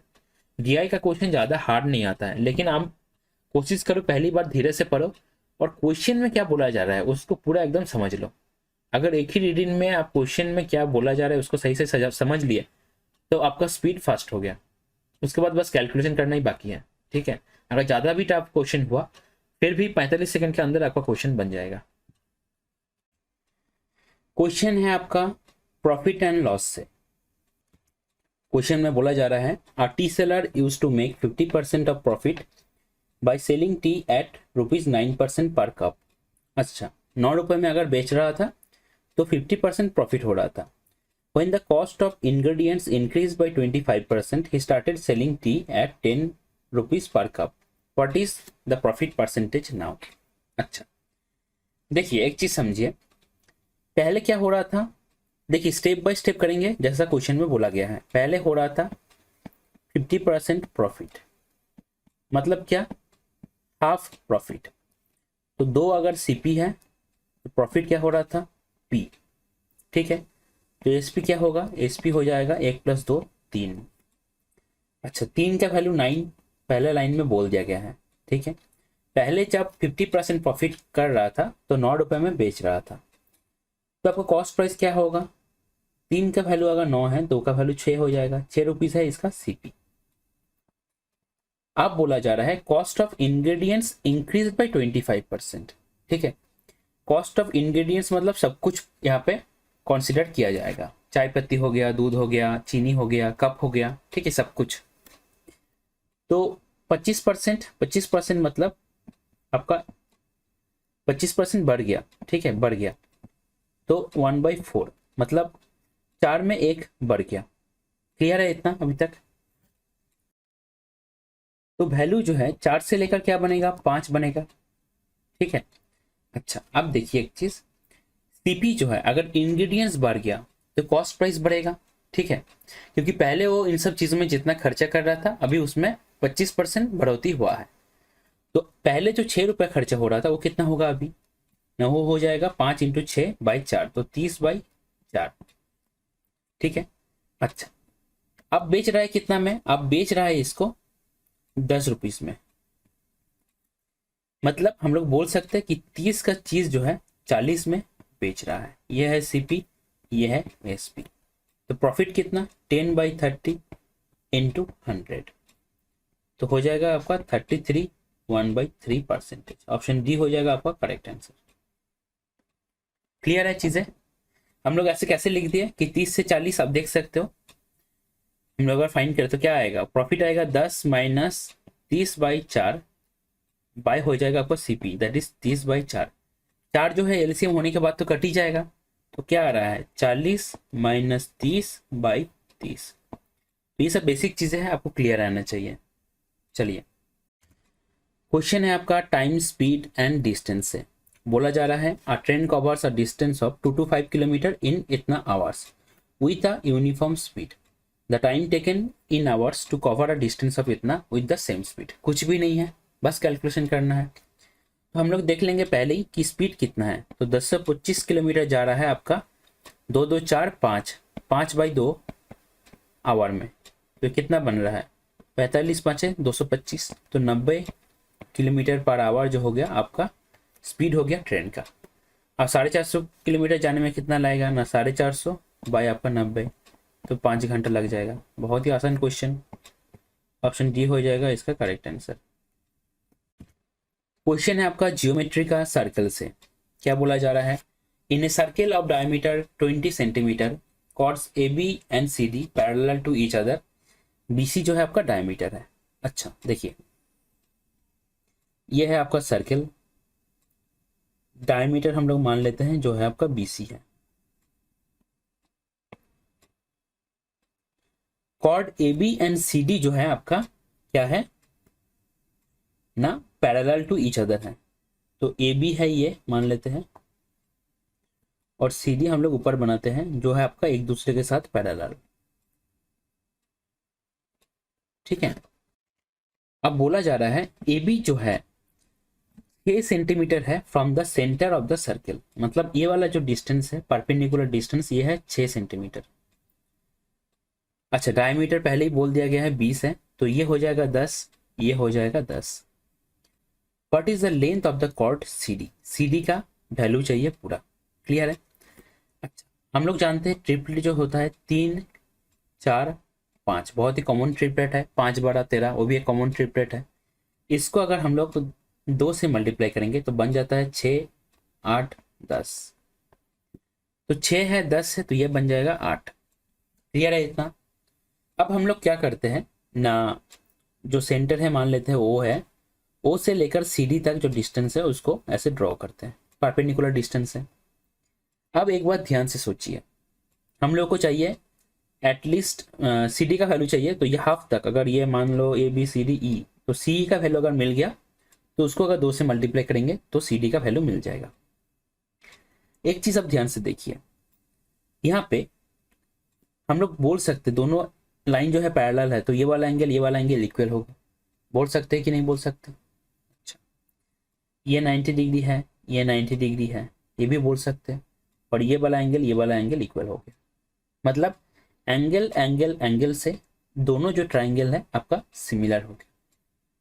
डीआई का क्वेश्चन ज्यादा हार्ड नहीं आता है, लेकिन आप कोशिश करो पहली बार धीरे से पढ़ो और क्वेश्चन में क्या बोला जा रहा है उसको पूरा एकदम समझ लो। अगर एक ही रीडिंग में आप क्वेश्चन में क्या बोला जा रहा है उसको सही से समझ लिए तो आपका स्पीड फास्ट हो गया, उसके बाद बस कैलकुलेशन करना ही बाकी है। ठीक है, अगर ज्यादा भी टफ क्वेश्चन हुआ फिर भी 45 सेकंड के अंदर आपका क्वेश्चन बन जाएगा। क्वेश्चन है आपका प्रॉफिट एंड लॉस से। क्वेश्चन में बोला जा रहा है a tea seller used to make 50% of profit by selling tea at ₹9 per cup. अच्छा, 9 रुपए में अगर बेच रहा था तो 50% प्रॉफिट हो रहा था। When the cost of ingredients increased by 25%, he started selling tea at 10 rupees per cup. What is the profit percentage now? अच्छा, देखिए एक चीज समझिए, पहले क्या हो रहा था, देखिए स्टेप बाय स्टेप करेंगे जैसा क्वेश्चन में बोला गया है। पहले हो रहा था 50% प्रॉफिट, मतलब क्या, हाफ प्रॉफिट। तो 2 अगर सीपी है तो प्रॉफिट क्या हो रहा था, पी। ठीक है, तो एसपी क्या होगा, एसपी हो जाएगा 1 + 2 3। अच्छा, 3 का वैल्यू 9 पहले लाइन में बोल दिया गया है। ठीक है, पहले जब 50% प्रॉफिट कर रहा था तो 9 रुपए में बेच रहा था, तो आपका कॉस्ट प्राइस क्या होगा, 3 का वैल्यू अगर 9 है 2 का वैल्यू 6 हो जाएगा, 6 रुपीज है इसका सीपी। अब बोला जा रहा है cost of ingredients increase by 25%। ठीक है, कॉस्ट ऑफ इंग्रेडिएंट्स मतलब सब कुछ यहाँ पे कंसीडर किया जाएगा, चाय पत्ती हो गया, दूध हो गया, चीनी हो गया, कप हो गया, ठीक है, सब कुछ। तो 25% मतलब आपका 25% बढ़ गया। ठीक है, बढ़ गया तो 1/4 मतलब 4 में 1 बढ़ गया। क्लियर है इतना अभी तक। तो वैल्यू जो है 4 से लेकर क्या बनेगा, 5 बनेगा। ठीक है, अच्छा अब देखिए एक चीज, सीपी जो है अगर इंग्रेडिएंट्स बढ़ गया तो कॉस्ट प्राइस बढ़ेगा। ठीक है, क्योंकि पहले वो इन सब चीजों में जितना खर्चा कर रहा था अभी उसमें 25% बढ़ोतरी हुआ है। तो पहले जो 6 रुपए खर्चा हो रहा था वो कितना होगा अभी, न वो हो जाएगा 5 × 6/4, तो 30/4। ठीक है, अच्छा अब बेच रहा है कितना में, अब बेच रहा है इसको 10 रुपीज में। मतलब हम लोग बोल सकते हैं कि 30 का चीज जो है 40 में बेच रहा है। ये है सीपी, ये है एसपी। तो प्रॉफिट कितना, 10/30 इंटू 100, तो हो जाएगा आपका 33 1/3%। ऑप्शन डी हो जाएगा आपका करेक्ट आंसर। क्लियर है चीजें? हम लोग ऐसे कैसे लिख दिए कि 30 से 40, आप देख सकते हो। हम लोग अगर फाइंड करें तो क्या आएगा, प्रॉफिट आएगा 10 माइनस 30/4 बाय हो जाएगा आपका सीपी, दैट इज 30/4। 4 जो है एलसीएम होने के बाद तो कट ही जाएगा, तो क्या आ रहा है 40 माइनस 30/30। तो ये सब बेसिक चीजें हैं, आपको क्लियर रहना चाहिए। चलिए, क्वेश्चन है आपका टाइम स्पीड एंड डिस्टेंस से। बोला जा रहा है a train covers a distance of 2 to 5 kilometre in इतना hours with a uniform speed. The time taken in hours to cover a distance of इतना विद द सेम स्पीड। कुछ भी नहीं है, बस कैलकुलेशन करना है। तो हम लोग देख लेंगे पहले ही कि स्पीड कितना है। तो 10 से 25 किलोमीटर जा रहा है आपका 2 2 4 5 5/2 आवर में। तो कितना बन रहा है, 45 5 225, तो 90 किलोमीटर पर आवर जो हो गया आपका स्पीड हो गया ट्रेन का। अब 450 किलोमीटर जाने में कितना लगेगा ना, 450 बाय आपका 90, तो 5 घंटा लग जाएगा। बहुत ही आसान क्वेश्चन, ऑप्शन डी हो जाएगा इसका करेक्ट आंसर। क्वेश्चन है आपका जियोमेट्री का सर्कल से। क्या बोला जा रहा है, in a circle of diameter 20 centimetre chords A B and C D parallel to each other. BC जो है आपका डायमीटर है। अच्छा देखिए, ये है आपका सर्किल, डायमीटर हम लोग मान लेते हैं जो है आपका बीसी है। Chord A B and C D जो है आपका क्या है ना, पैरेलल टू ईच अदर है। तो ए बी है ये मान लेते हैं, और सी डी हम लोग ऊपर बनाते हैं जो है आपका एक दूसरे के साथ पैरेलल। ठीक है, अब बोला जा रहा है ए बी जो है 6 सेंटीमीटर है from the centre of the circle. मतलब ये वाला जो डिस्टेंस है, परपेंडिकुलर डिस्टेंस, ये है 6 सेंटीमीटर। अच्छा, डायमीटर पहले ही बोल दिया गया है 20 है, तो ये हो जाएगा 10, ये हो जाएगा 10। What is the length of the chord C D. C D का वैल्यू चाहिए पूरा। क्लियर है? अच्छा, हम लोग जानते हैं ट्रिपलेट जो होता है 3 4 5, बहुत ही कॉमन ट्रिपलेट है। 5/13 वो भी एक कॉमन ट्रिपलेट है। इसको अगर हम लोग 2 से मल्टीप्लाई करेंगे तो बन जाता है 6 8 10। तो 6 है 10 है तो ये बन जाएगा 8। क्लियर है इतना? अब हम लोग क्या करते हैं ना, जो सेंटर है मान लेते हैं ओ है, ओ से लेकर सी डी तक जो डिस्टेंस है उसको ऐसे ड्रॉ करते हैं, परपेंडिकुलर डिस्टेंस है। अब एक बात ध्यान से सोचिए, हम लोग को चाहिए एटलीस्ट सी डी का वैल्यू चाहिए, तो ये हाफ तक, अगर ये मान लो A B C D E, तो सी का वैल्यू अगर मिल गया तो उसको अगर 2 से मल्टीप्लाई करेंगे तो सी डी का वैल्यू मिल जाएगा। एक चीज अब ध्यान से देखिए, यहाँ पे हम लोग बोल सकते दोनों लाइन जो है पैरेलल है, तो ये वाला एंगल इक्वल होगा। बोल सकते हैं कि नहीं बोल सकते? अच्छा, ये 90 डिग्री है, ये 90 डिग्री है, ये भी बोल सकते हैं। और ये वाला एंगल इक्वल हो गया। मतलब एंगल एंगल एंगल से दोनों जो ट्राइंगल है आपका सिमिलर हो गया।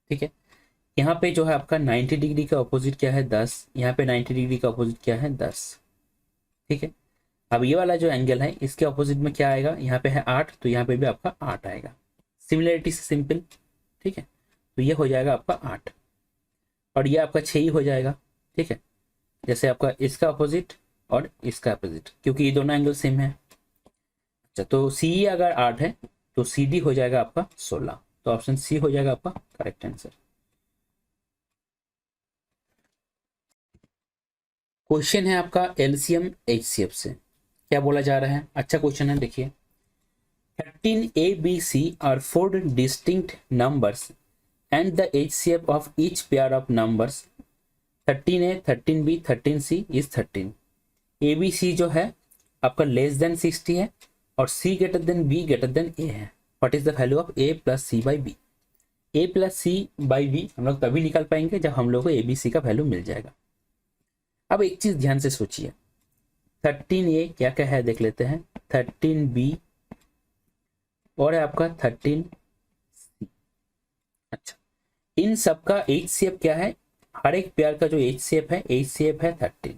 ठीक है, यहाँ पे जो है आपका 90 डिग्री का अपोजिट क्या है 10, यहाँ पे 90 डिग्री का अपोजिट क्या है 10। ठीक है, अब ये वाला जो एंगल है इसके अपोजिट में क्या आएगा, यहाँ पे है 8, तो यहाँ पे भी आपका 8 आएगा। सिमिलरिटी से सिंपल। ठीक है, तो ये हो जाएगा आपका 8 और ये आपका 6 ही हो जाएगा। ठीक है, जैसे आपका इसका अपोजिट और इसका अपोजिट, क्योंकि ये दोनों एंगल सेम है। अच्छा, तो सी अगर 8 है तो सी डी हो जाएगा आपका 16, तो ऑप्शन सी हो जाएगा आपका करेक्ट आंसर। क्वेश्चन है आपका एलसीएम एचसीएफ से। क्या बोला जा रहा है, अच्छा क्वेश्चन है, देखिए 13 ABC are 4 distinct numbers and the HCF of each pair of numbers 13A 13B 13C is 13। ABC जो है आपका लेस देन 60 है और C greater than B greater than A है। What is the value of A plus C by B। A plus C by B हम लोग तभी निकाल पाएंगे जब हम लोग को ABC का वैल्यू मिल जाएगा। अब एक चीज ध्यान से सोचिए, 13A क्या क्या है देख लेते हैं, 13B और है आपका 13C। अच्छा, इन सबका HCF क्या है, हर एक पेयर का जो HCF है, HCF है 13।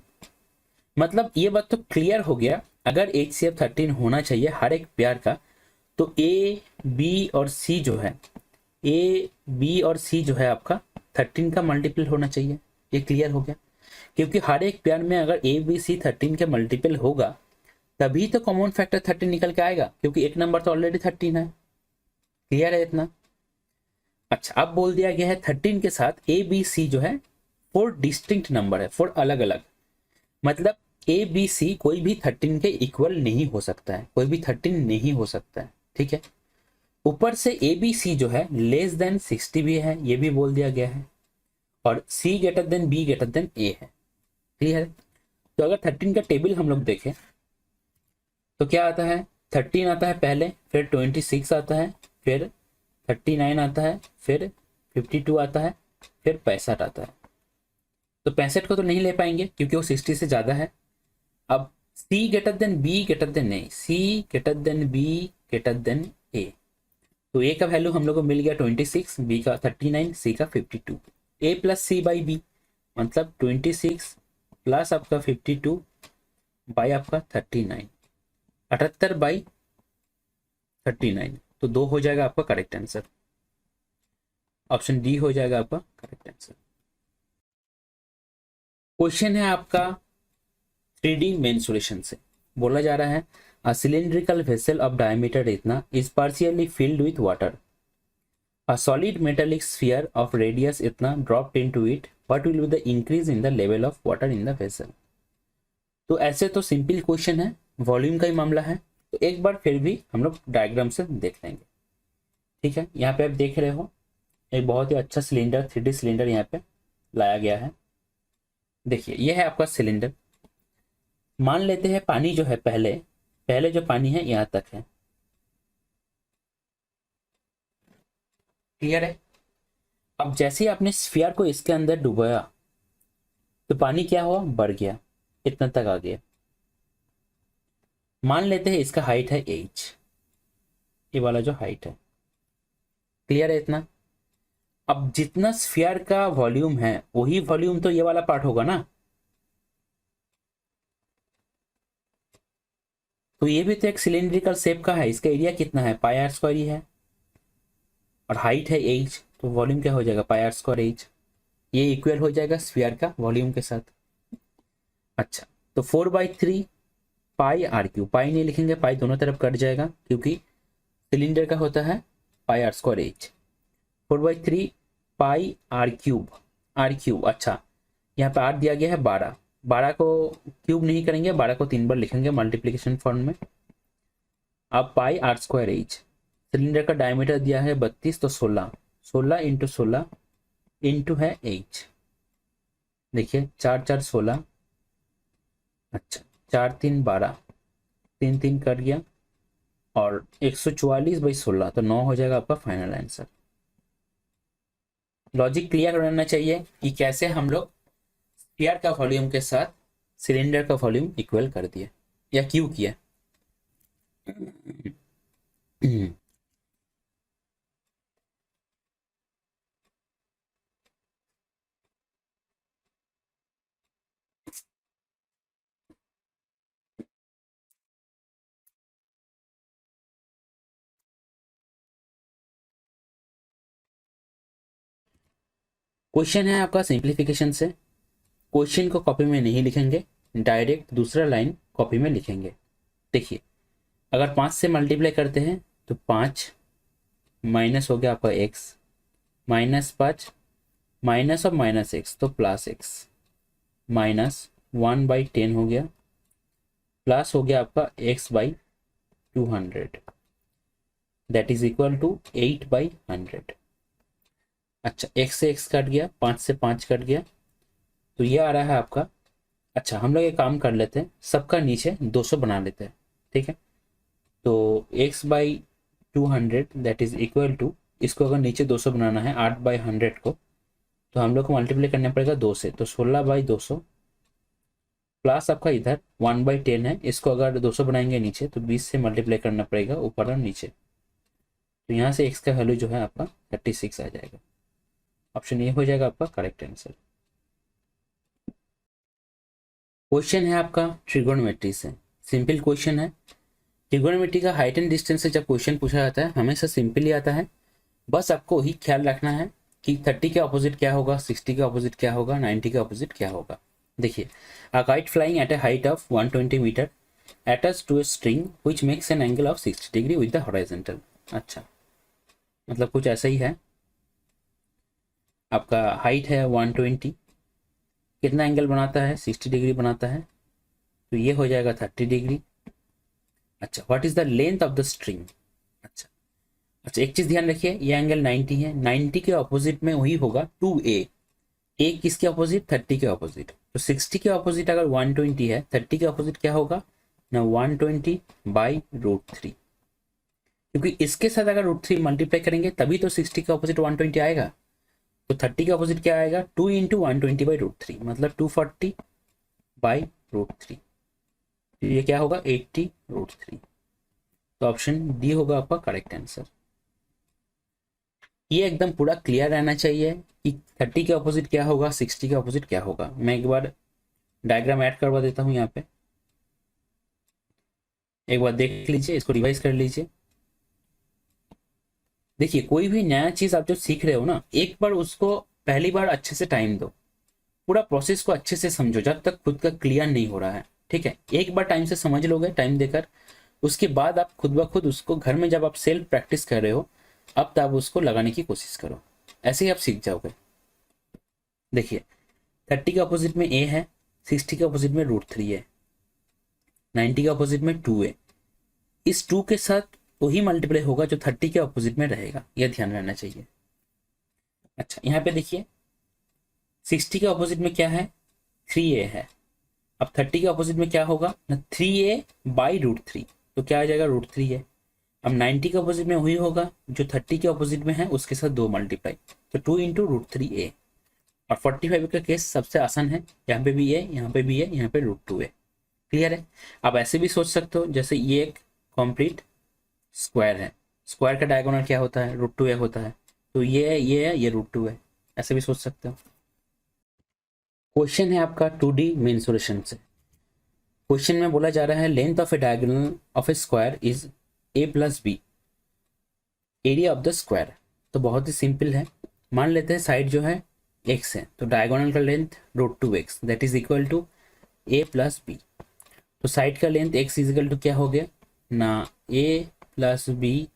मतलब ये बात तो क्लियर हो गया, अगर HCF 13 होना चाहिए हर एक पेयर का, तो A B और C जो है, A B और C जो है आपका 13 का मल्टीपल होना चाहिए। ये क्लियर हो गया, क्योंकि हर एक पेयर में अगर ABC 13 के मल्टीपल होगा तभी तो कॉमन फैक्टर 13 निकल के आएगा, क्योंकि एक नंबर तो ऑलरेडी 13 है। क्लियर है इतना? अच्छा, अब बोल दिया गया है 13 के साथ ABC जो है 4 डिस्टिंक्ट नंबर है, 4 अलग अलग। मतलब ABC कोई भी 13 के इक्वल नहीं हो सकता है, कोई भी 13 नहीं हो सकता है। ठीक है, ऊपर से ABC जो है लेस देन 60 भी है, ये भी बोल दिया गया है, और C greater than B greater than A है। क्लियर है? तो अगर 13 का टेबल हम लोग देखें तो क्या आता है, 13 आता है पहले, फिर 26 आता है, फिर 39 आता है, फिर 52 आता है, फिर 65 आता है। तो 65 को तो नहीं ले पाएंगे क्योंकि वो 60 से ज्यादा है। अब C greater than B greater than A, C greater than B greater than A, तो A का वैल्यू हम लोग को मिल गया 26, B का 39, C का 52। A plus C by B मतलब 26 प्लस आपका 52 बाई आपका 39, 78 बाई 39, तो 2 हो जाएगा आपका करेक्ट आंसर। ऑप्शन डी हो जाएगा आपका करेक्ट आंसर। क्वेश्चन है आपका 3D मेन सॉल्यूशन से। बोला जा रहा है a cylindrical vessel of diameter इतना is partially filled with water, a solid metallic sphere of radius इतना dropped into it, what will be the increase in the level of water in the vessel. तो ऐसे तो सिंपल क्वेश्चन है, वॉल्यूम का ही मामला है, तो एक बार फिर भी हम लोग डायग्राम से देख लेंगे। ठीक है, यहाँ पे आप देख रहे हो एक बहुत ही अच्छा सिलेंडर, 3D सिलेंडर यहाँ पे लाया गया है। देखिए ये है आपका सिलेंडर। मान लेते हैं पानी जो है पहले पहले जो पानी है यहाँ तक है। क्लियर है? अब जैसे ही आपने स्फीयर को इसके अंदर डुबाया तो पानी क्या हुआ, बढ़ गया, इतना तक आ गया। मान लेते हैं इसका हाइट है h, ये वाला जो हाइट है। क्लियर है इतना? अब जितना स्फीयर का वॉल्यूम है वही वॉल्यूम तो ये वाला पार्ट होगा ना, तो ये भी तो एक सिलिंड्रिकल शेप का है, इसका एरिया कितना है, पाई आर स्क्वायर ही है, और हाइट है h, तो वॉल्यूम क्या हो जाएगा, पाई आर स्क्वायर h। ये इक्वल हो जाएगा स्फीयर का वॉल्यूम के साथ। अच्छा, तो 4/3 पाई आर क्यूब, पाई नहीं लिखेंगे, पाई दोनों तरफ कट जाएगा क्योंकि सिलेंडर का होता है pi r square h। 4/3 pi r cube, r cube. अच्छा, यहाँ पे आर दिया गया है 12, 12 को क्यूब नहीं करेंगे, 12 को 3 बार लिखेंगे मल्टीप्लीकेशन फॉर्म में। अब पाई आर स्क्वायर h, सिलेंडर का डायमीटर दिया है 32, तो 16, 16 इंटू 16 इंटू है h। देखिए 4 4 16, अच्छा 4 3 12, 3 3 कट गया, और 144/16, तो 9 हो जाएगा आपका फाइनल आंसर। लॉजिक क्लियर रहना चाहिए कि कैसे हम लोग स्फीयर का वॉल्यूम के साथ सिलेंडर का वॉल्यूम इक्वल कर दिए या क्यों किया। क्वेश्चन है आपका सिंप्लीफिकेशन से। क्वेश्चन को कॉपी में नहीं लिखेंगे, डायरेक्ट दूसरा लाइन कॉपी में लिखेंगे। देखिए अगर 5 से मल्टीप्लाई करते हैं तो 5 माइनस हो गया आपका x, -5 माइनस और -x तो +x, -1/10 हो गया, प्लस हो गया आपका x/200, that is equal to 8/100। अच्छा, x से x कट गया, 5 से 5 कट गया, तो ये आ रहा है आपका। अच्छा, हम लोग एक काम कर लेते हैं, सबका नीचे 200 बना लेते हैं। ठीक है, तो x/200 that is equal to, इसको अगर नीचे 200 बनाना है 8/100 को, तो हम लोग को मल्टीप्लाई करना पड़ेगा 2 से, तो 16/200 प्लस आपका इधर 1/10 है, इसको अगर 200 बनाएंगे नीचे तो 20 से मल्टीप्लाई करना पड़ेगा ऊपर और नीचे, तो यहाँ से x का वैल्यू जो है आपका 36 आ जाएगा। ऑप्शन ए हो जाएगा आपका करेक्ट आंसर। क्वेश्चन है आपका ट्रिगोनोमेट्री से, सिंपल क्वेश्चन है। ट्रिगोनोमेट्री का हाइट एंड डिस्टेंस से जब क्वेश्चन पूछा जाता है हमेशा सिंपल ही आता है। बस आपको ही ख्याल रखना है कि 30 के ऑपोजिट क्या होगा, 60 के ऑपोजिट क्या होगा, 90 के ऑपोजिट क्या होगा। देखिए, a kite flying at a height of 120 metre attached to a string which makes an angle of 60 degree with the horizontal. अच्छा, मतलब कुछ ऐसा ही है। आपका हाइट है 120, कितना एंगल बनाता है, 60 डिग्री बनाता है, तो ये हो जाएगा 30 डिग्री। अच्छा, what is the length of the string. अच्छा अच्छा, एक चीज ध्यान रखिए, ये एंगल 90 है, 90 के ऑपोजिट में वही होगा 2a। ए किसके ऑपोजिट, 30 के ऑपोजिट। तो 60 के ऑपोजिट अगर 120 है, 30 के ऑपोजिट क्या होगा ना, 120 बाई रूट थ्री। क्योंकि इसके साथ अगर रूट थ्री मल्टीप्लाई करेंगे तभी तो 60 के ऑपोजिट 120 आएगा। तो 30 के ऑपोजिट क्या आएगा, 2 इंटू 120 बाई रूट थ्री, मतलब 240 बाई रूट थ्री। ये क्या होगा, 80 रूट थ्री। तो ऑप्शन डी होगा आपका करेक्ट आंसर। ये एकदम पूरा क्लियर रहना चाहिए कि 30 के ऑपोजिट क्या होगा, 60 के ऑपोजिट क्या होगा। मैं एक बार डायग्राम ऐड करवा देता हूं यहाँ पे, एक बार देख लीजिए, इसको रिवाइज कर लीजिए। देखिए, कोई भी नया चीज आप जो सीख रहे हो ना, एक बार उसको पहली बार अच्छे से टाइम दो, पूरा प्रोसेस को अच्छे से समझो जब तक खुद का क्लियर नहीं हो रहा है। ठीक है, एक बार टाइम से समझ लोगे, टाइम देकर, उसके बाद आप खुद ब खुद उसको घर में जब आप सेल्फ प्रैक्टिस कर रहे हो, अब तब उसको लगाने की कोशिश करो, ऐसे ही आप सीख जाओगे। देखिए, 30 के अपोजिट में ए है, 60 के अपोजिट में रूट थ्री है, 90 के अपोजिट में 2 है। इस 2 के साथ वही मल्टीप्लाई होगा जो 30 के अपोजिट में रहेगा, यह ध्यान रहना चाहिए। अच्छा, यहाँ पे देखिए, 60 के अपोजिट में क्या है, 3a है। अब 30 के अपोजिट में क्या होगा ना, 3a बाई रूट थ्री, तो क्या आ जाएगा, रूट थ्री है। अब 90 के अपोजिट में वही होगा जो 30 के अपोजिट में है, उसके साथ 2 मल्टीप्लाई, तो 2 इंटू रूट थ्री ए। और 45 का केस सबसे आसान है, यहाँ पे भी है, यहाँ पे भी है, यहाँ पे रूट टू है। क्लियर है। आप ऐसे भी सोच सकते हो, जैसे ये एक कंप्लीट स्क्वायर है, स्क्वायर का डायगोनल क्या होता है, रूट टू ए होता है, तो ये है, ये है, ये रूट टू है, ऐसे भी सोच सकते हो। क्वेश्चन है आपका 2D मेंसुरेशन से। क्वेश्चन में बोला जा रहा है length of a diagonal of A square is a plus B, area of the square. तो बहुत ही सिंपल है, मान लेते हैं साइड जो है x है, तो डायगोनल का length root two x that is equal to a plus B. तो साइड का लेंथ x इजिकल टू क्या हो गया ना, a प्लस बी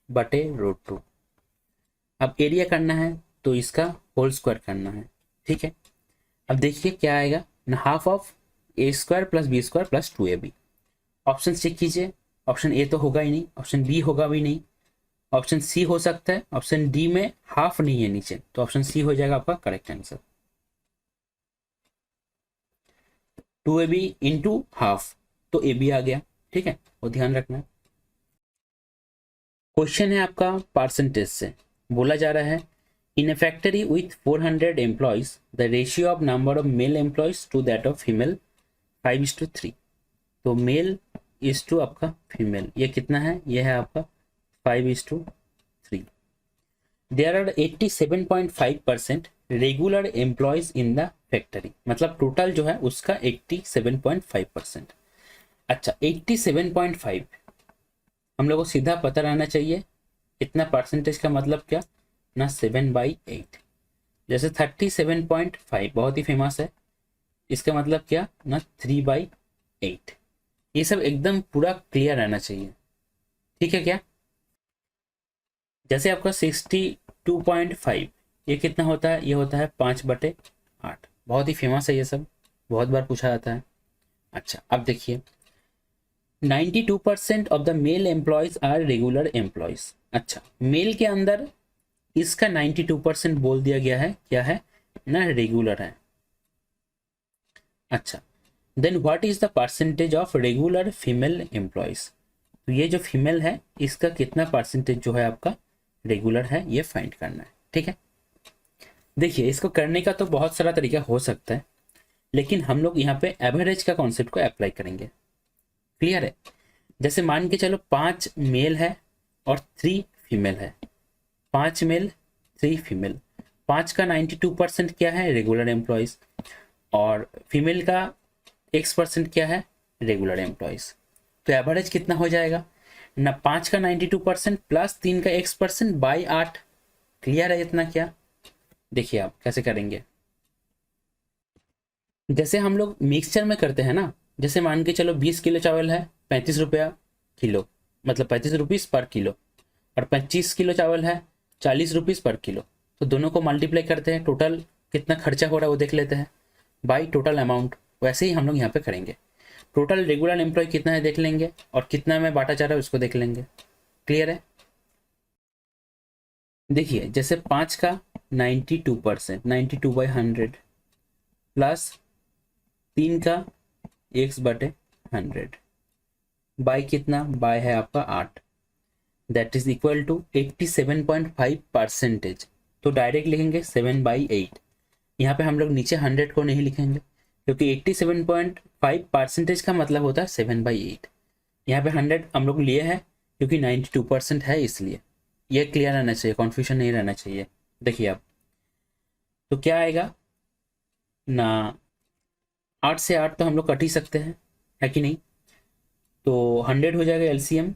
बटे रूट टू। अब एरिया करना है तो इसका होल स्क्वायर करना है। ठीक है, अब देखिए क्या आएगा ना, half of A square plus B square plus 2ab। Option check कीजिए, ऑप्शन ए तो होगा ही नहीं, ऑप्शन बी होगा भी नहीं, ऑप्शन सी हो सकता है, ऑप्शन डी में हाफ नहीं है नीचे, तो ऑप्शन सी हो जाएगा आपका correct answer. 2ab into half, तो ए बी आ गया। ठीक है, वो ध्यान रखना। क्वेश्चन है आपका परसेंटेज से, बोला जा रहा है in a factory with 400 employees the ratio of number of male employees to that of female 5:3। तो मेल इज टू आपका फीमेल, ये कितना है, ये है आपका 5:3। There are 87.5% regular employees in the factory, मतलब टोटल जो है उसका 87.5%। अच्छा, 87.5 हम लोग को सीधा पता रहना चाहिए इतना परसेंटेज का मतलब क्या ना, 7/8। जैसे 37.5 बहुत ही फेमस है, इसका मतलब क्या ना, 3/8। ये सब एकदम पूरा क्लियर रहना चाहिए। ठीक है क्या, जैसे आपका 62.5 ये कितना होता है, ये होता है 5/8। बहुत ही फेमस है ये सब, बहुत बार पूछा जाता है। अच्छा, अब देखिए 92% of the male employees are regular employees. अच्छा, मेल के अंदर इसका 92% बोल दिया गया है, क्या है ना, रेगुलर है। अच्छा, then what is the percentage of regular female employees. तो ये जो फीमेल है इसका कितना परसेंटेज जो है आपका रेगुलर है, ये फाइंड करना है। ठीक है, देखिए इसको करने का तो बहुत सारा तरीका हो सकता है, लेकिन हम लोग यहाँ पे एवरेज का कॉन्सेप्ट को अप्लाई करेंगे। क्लियर है, जैसे मान के चलो 5 मेल है और 3 फीमेल है, 5 मेल 3 फीमेल, 5 का 92% क्या है, रेगुलर एम्प्लॉयज, और फीमेल का x% क्या है, रेगुलर एम्प्लॉयज। तो एवरेज कितना हो जाएगा ना, 5 का 92% प्लस 3 का x% बाई 8। क्लियर है इतना क्या? देखिए आप कैसे करेंगे, जैसे हम लोग मिक्सचर में करते हैं ना, जैसे मान के चलो 20 किलो चावल है, 35 रुपया किलो, मतलब 35 रुपीज़ पर किलो, और 25 किलो चावल है, 40 रुपीज़ पर किलो। तो दोनों को मल्टीप्लाई करते हैं, टोटल कितना खर्चा हो रहा है वो देख लेते हैं बाई टोटल अमाउंट। वैसे ही हम लोग यहाँ पे करेंगे, टोटल रेगुलर एम्प्लॉय कितना है देख लेंगे, और कितना में बांटा जा रहा है उसको देख लेंगे। क्लियर है? देखिए जैसे 5 का 92%, 92/100 प्लस 3 का x/100 बाई कितना, बाय है आपका 8, दैट इज इक्वल टू 87.5%। तो डायरेक्ट लिखेंगे 7/8। यहाँ पे हम लोग नीचे 100 को नहीं लिखेंगे, क्योंकि 87.5% का मतलब होता है 7/8। यहाँ पे 100 हम लोग लिए हैं क्योंकि 92% है, इसलिए ये क्लियर रहना चाहिए, कन्फ्यूजन नहीं रहना चाहिए। देखिए अब तो क्या आएगा ना, 8 से 8 तो हम लोग कट ही सकते हैं, है कि नहीं? तो 100 हो जाएगा एलसीएम,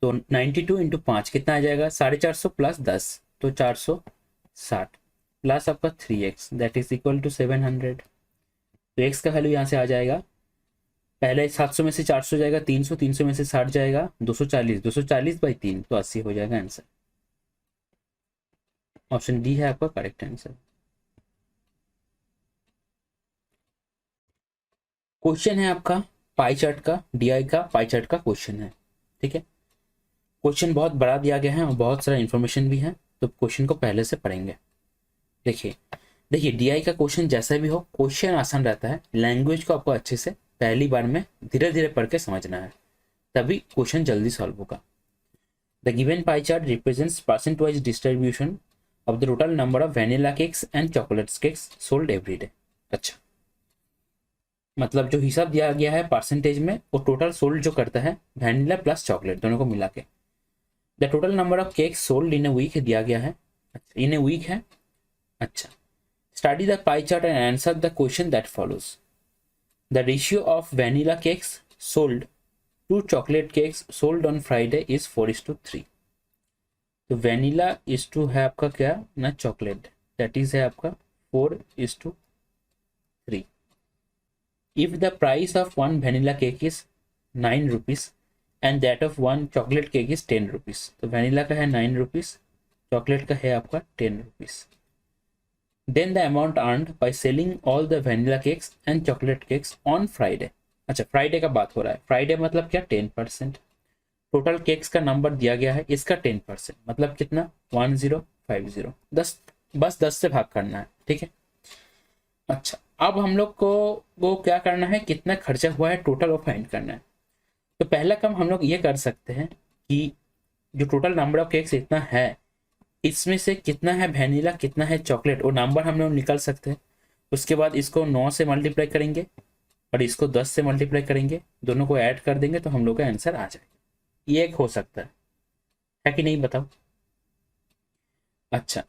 तो 92 इंटू 5 कितना आ जाएगा, 450 प्लस 10 तो 460 प्लस आपका 3x that is equal to 700। तो x का वैल्यू यहाँ से आ जाएगा, पहले 700 में से 400 जाएगा 300, 300 में से 60 जाएगा 240, 240/3 तो 80 हो जाएगा आंसर। ऑप्शन डी है आपका करेक्ट आंसर। क्वेश्चन है आपका पाई चार्ट का, डीआई का पाई चार्ट का क्वेश्चन है, ठीक है। क्वेश्चन बहुत बड़ा दिया गया है और बहुत सारा इंफॉर्मेशन भी है, तो क्वेश्चन को पहले से पढ़ेंगे। देखिए देखिए डीआई का क्वेश्चन जैसा भी हो, क्वेश्चन आसान रहता है, लैंग्वेज को आपको अच्छे से पहली बार में धीरे धीरे पढ़ के समझना है, तभी क्वेश्चन जल्दी सॉल्व होगा। The given pie chart represents percent wise distribution of the total number of vanilla cakes and chocolates cakes sold every day. अच्छा, मतलब जो हिसाब दिया गया है परसेंटेज में, वो टोटल सोल्ड जो करता है वैनिला प्लस चॉकलेट दोनों को मिला के। The total number of cakes sold in a week दिया गया है, अच्छा इन ए वीक है। अच्छा, study the pie chart and answer the question that follows. The ratio of vanilla cakes sold to chocolate cakes sold on Friday is 4:3। तो वैनिला इज टू है आपका क्या ना, चॉकलेट, दैट इज है आपका 4:3। If the price of one vanilla cake is 9 rupees and that of one chocolate cake is 10 rupees, तो vanilla का है 9 rupees, chocolate का है आपका 10 rupees. Then the amount earned by selling all the vanilla cakes and chocolate cakes on Friday. अच्छा, फ्राइडे का बात हो रहा है, फ्राइडे मतलब क्या 10%। टोटल केक्स का नंबर दिया गया है, इसका 10% मतलब कितना 1050, 10 बस 10 से भाग करना है, ठीक है। अच्छा, अब हम लोग को वो क्या करना है, कितना खर्चा हुआ है टोटल वो फाइंड करना है। तो पहला काम हम लोग ये कर सकते हैं कि जो टोटल नंबर ऑफ केक्स इतना है, इसमें से कितना है वैनिला कितना है चॉकलेट, वो नंबर हम लोग निकाल सकते हैं। उसके बाद इसको 9 से मल्टीप्लाई करेंगे और इसको 10 से मल्टीप्लाई करेंगे, दोनों को ऐड कर देंगे तो हम लोग का आंसर आ जाएगा। ये एक हो सकता है कि नहीं बताओ। अच्छा,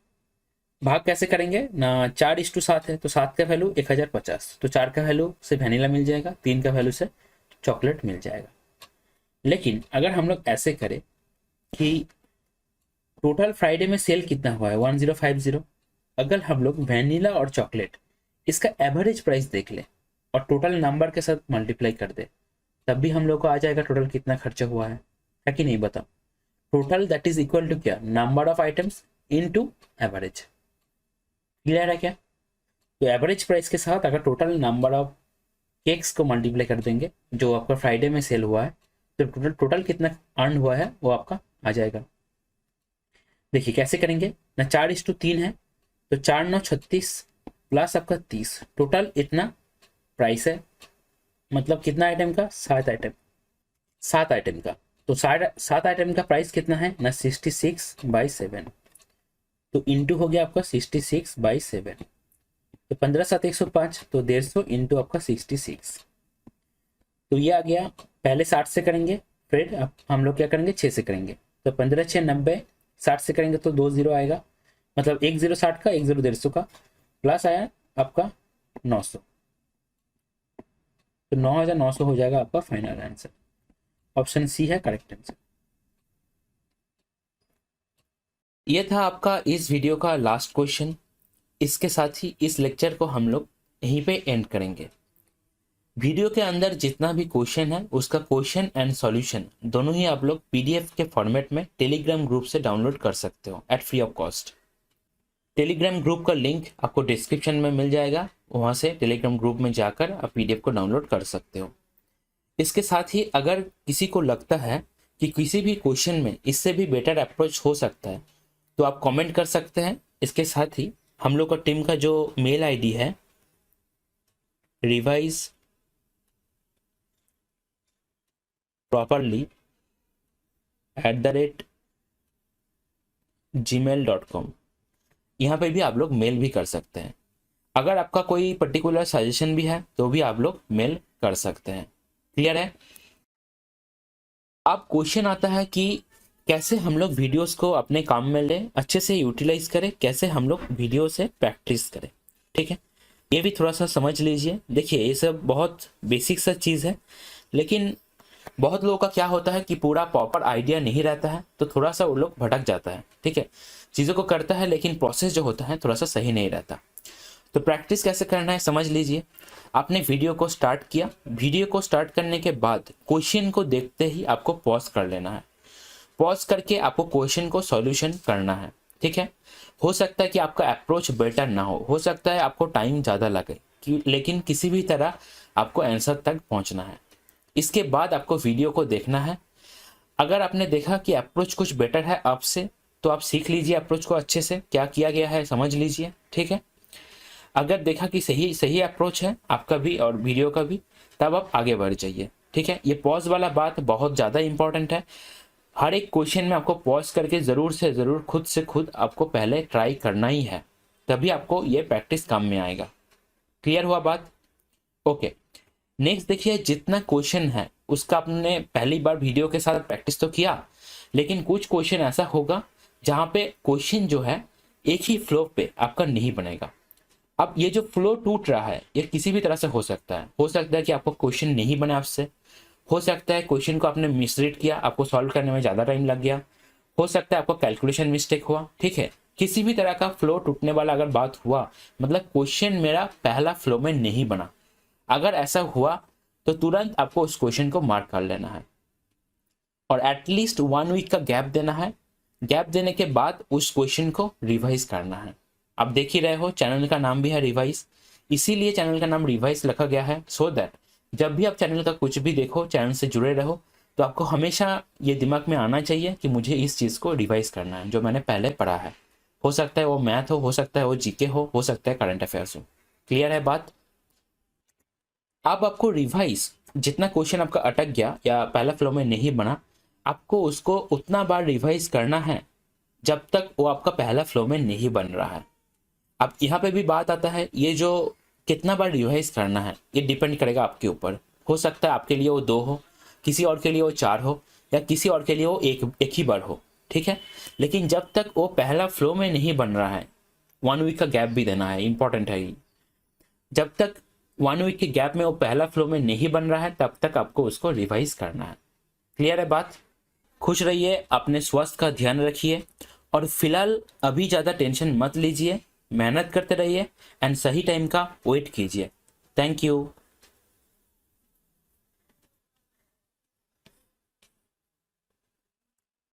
भाग कैसे करेंगे ना, 4:7 है तो 7 का वैल्यू 1050, तो 4 का वैल्यू से वैनिला मिल जाएगा, 3 का वैल्यू से चॉकलेट मिल जाएगा। लेकिन अगर हम लोग ऐसे करें कि टोटल फ्राइडे में सेल कितना हुआ है 1050, अगर हम लोग वैनिला और चॉकलेट इसका एवरेज प्राइस देख ले और टोटल नंबर के साथ मल्टीप्लाई कर दे, तब भी हम लोग को आ जाएगा टोटल कितना खर्चा हुआ है कि नहीं बताओ। Total that is equal to क्या, number of items into average. Clear है क्या? तो एवरेज प्राइस के साथ अगर टोटल नंबर ऑफ केक्स को मल्टीप्लाई कर देंगे जो आपका फ्राइडे में सेल हुआ है, तो टोटल कितना अर्न हुआ है वो आपका आ जाएगा। देखिए कैसे करेंगे ना, 4:3 है तो 4×9 36 प्लस आपका 30, टोटल इतना प्राइस है, मतलब कितना आइटम का, 7 आइटम, 7 आइटम का। तो 7 आइटम का प्राइस कितना है ना, 66/7, तो इंटू हो गया आपका 66/7, तो 15×7 105, तो 150 इंटू आपका 66। तो ये आ गया, पहले 60 से करेंगे, फिर अब हम लोग क्या करेंगे 6 से करेंगे, तो 15×6 90, 60 से करेंगे तो 2 0 आएगा, मतलब 1 0 60 का, 1 0 150 का, प्लस आया आपका 900, तो 9,900 हो जाएगा आपका फाइनल आंसर। ऑप्शन सी है करेक्ट आंसर। ये था आपका इस वीडियो का लास्ट क्वेश्चन। इसके साथ ही इस लेक्चर को हम लोग यहीं पे एंड करेंगे। वीडियो के अंदर जितना भी क्वेश्चन है उसका क्वेश्चन एंड सॉल्यूशन दोनों ही आप लोग पीडीएफ के फॉर्मेट में टेलीग्राम ग्रुप से डाउनलोड कर सकते हो at free of cost. Telegram group का लिंक आपको डिस्क्रिप्शन में मिल जाएगा, वहां से टेलीग्राम ग्रुप में जाकर आप पीडीएफ को डाउनलोड कर सकते हो। इसके साथ ही अगर किसी को लगता है कि किसी भी क्वेश्चन में इससे भी बेटर अप्रोच हो सकता है तो आप कमेंट कर सकते हैं। इसके साथ ही हम लोग का टीम का जो मेल आईडी है रिवाइज प्रॉपरली @gmail.com, यहाँ पे भी आप लोग मेल भी कर सकते हैं। अगर आपका कोई पर्टिकुलर सजेशन भी है तो भी आप लोग मेल कर सकते हैं। क्लियर है? अब क्वेश्चन आता है कि कैसे हम लोग वीडियोस को अपने काम में लें, अच्छे से यूटिलाइज करें, कैसे हम लोग वीडियो से प्रैक्टिस करें। ठीक है, ये भी थोड़ा सा समझ लीजिए। देखिए ये सब बहुत बेसिक सा चीज़ है, लेकिन बहुत लोगों का क्या होता है कि पूरा प्रॉपर आइडिया नहीं रहता है तो थोड़ा सा वो लोग भटक जाता है। ठीक है, चीज़ों को करता है लेकिन प्रोसेस जो होता है थोड़ा सा सही नहीं रहता। तो प्रैक्टिस कैसे करना है समझ लीजिए। आपने वीडियो को स्टार्ट किया, वीडियो को स्टार्ट करने के बाद क्वेश्चन को देखते ही आपको पॉज कर लेना है। पॉज करके आपको क्वेश्चन को सॉल्यूशन करना है। ठीक है, हो सकता है कि आपका अप्रोच बेटर ना हो सकता है आपको टाइम ज़्यादा लगे लेकिन किसी भी तरह आपको आंसर तक पहुंचना है। इसके बाद आपको वीडियो को देखना है। अगर आपने देखा कि अप्रोच कुछ बेटर है आपसे तो आप सीख लीजिए अप्रोच को अच्छे से, क्या किया गया है समझ लीजिए। ठीक है, अगर देखा कि सही अप्रोच है आपका भी और वीडियो का भी, तब आप आगे बढ़ जाइए। ठीक है, ये पॉज वाला बात बहुत ज़्यादा इंपॉर्टेंट है। हर एक क्वेश्चन में आपको पॉज करके ज़रूर से ज़रूर खुद से खुद आपको पहले ट्राई करना ही है, तभी आपको ये प्रैक्टिस काम में आएगा। क्लियर हुआ बात? ओके, नेक्स्ट देखिए, जितना क्वेश्चन है उसका आपने पहली बार वीडियो के साथ प्रैक्टिस तो किया, लेकिन कुछ क्वेश्चन ऐसा होगा जहाँ पे क्वेश्चन जो है एक ही फ्लो पे आपका नहीं बनेगा। अब ये जो फ्लो टूट रहा है ये किसी भी तरह से हो सकता है। हो सकता है कि आपको क्वेश्चन नहीं बने आपसे, हो सकता है क्वेश्चन को आपने मिसरीड किया, आपको सॉल्व करने में ज़्यादा टाइम लग गया, हो सकता है आपको कैलकुलेशन मिस्टेक हुआ। ठीक है, किसी भी तरह का फ्लो टूटने वाला अगर बात हुआ मतलब क्वेश्चन मेरा पहला फ्लो में नहीं बना, अगर ऐसा हुआ तो तुरंत आपको उस क्वेश्चन को मार्क कर लेना है और एटलीस्ट 1 वीक का गैप देना है। गैप देने के बाद उस क्वेश्चन को रिवाइज करना है। आप देख ही रहे हो चैनल का नाम भी है रिवाइज, इसीलिए चैनल का नाम रिवाइज रखा गया है, सो दैट जब भी आप चैनल का कुछ भी देखो, चैनल से जुड़े रहो, तो आपको हमेशा ये दिमाग में आना चाहिए कि मुझे इस चीज़ को रिवाइज करना है जो मैंने पहले पढ़ा है। हो सकता है वो मैथ हो सकता है वो जीके हो सकता है करंट अफेयर्स हो। क्लियर है बात? अब आपको रिवाइज, जितना क्वेश्चन आपका अटक गया या पहला फ्लो में नहीं बना, आपको उसको उतना बार रिवाइज करना है जब तक वो आपका पहला फ्लो में नहीं बन रहा है। अब यहाँ पे भी बात आता है, ये जो कितना बार रिवाइज करना है ये डिपेंड करेगा आपके ऊपर। हो सकता है आपके लिए वो 2 हो, किसी और के लिए वो 4 हो, या किसी और के लिए वो एक ही बार हो। ठीक है, लेकिन जब तक वो पहला फ्लो में नहीं बन रहा है, 1 वीक का गैप भी देना है, इंपॉर्टेंट है ये। जब तक 1 वीक के गैप में वो पहला फ्लो में नहीं बन रहा है तब तक आपको उसको रिवाइज करना है। क्लियर है बात? खुश रहिए, अपने स्वास्थ्य का ध्यान रखिए और फिलहाल अभी ज़्यादा टेंशन मत लीजिए, मेहनत करते रहिए एंड सही टाइम का वेट कीजिए। Thank you.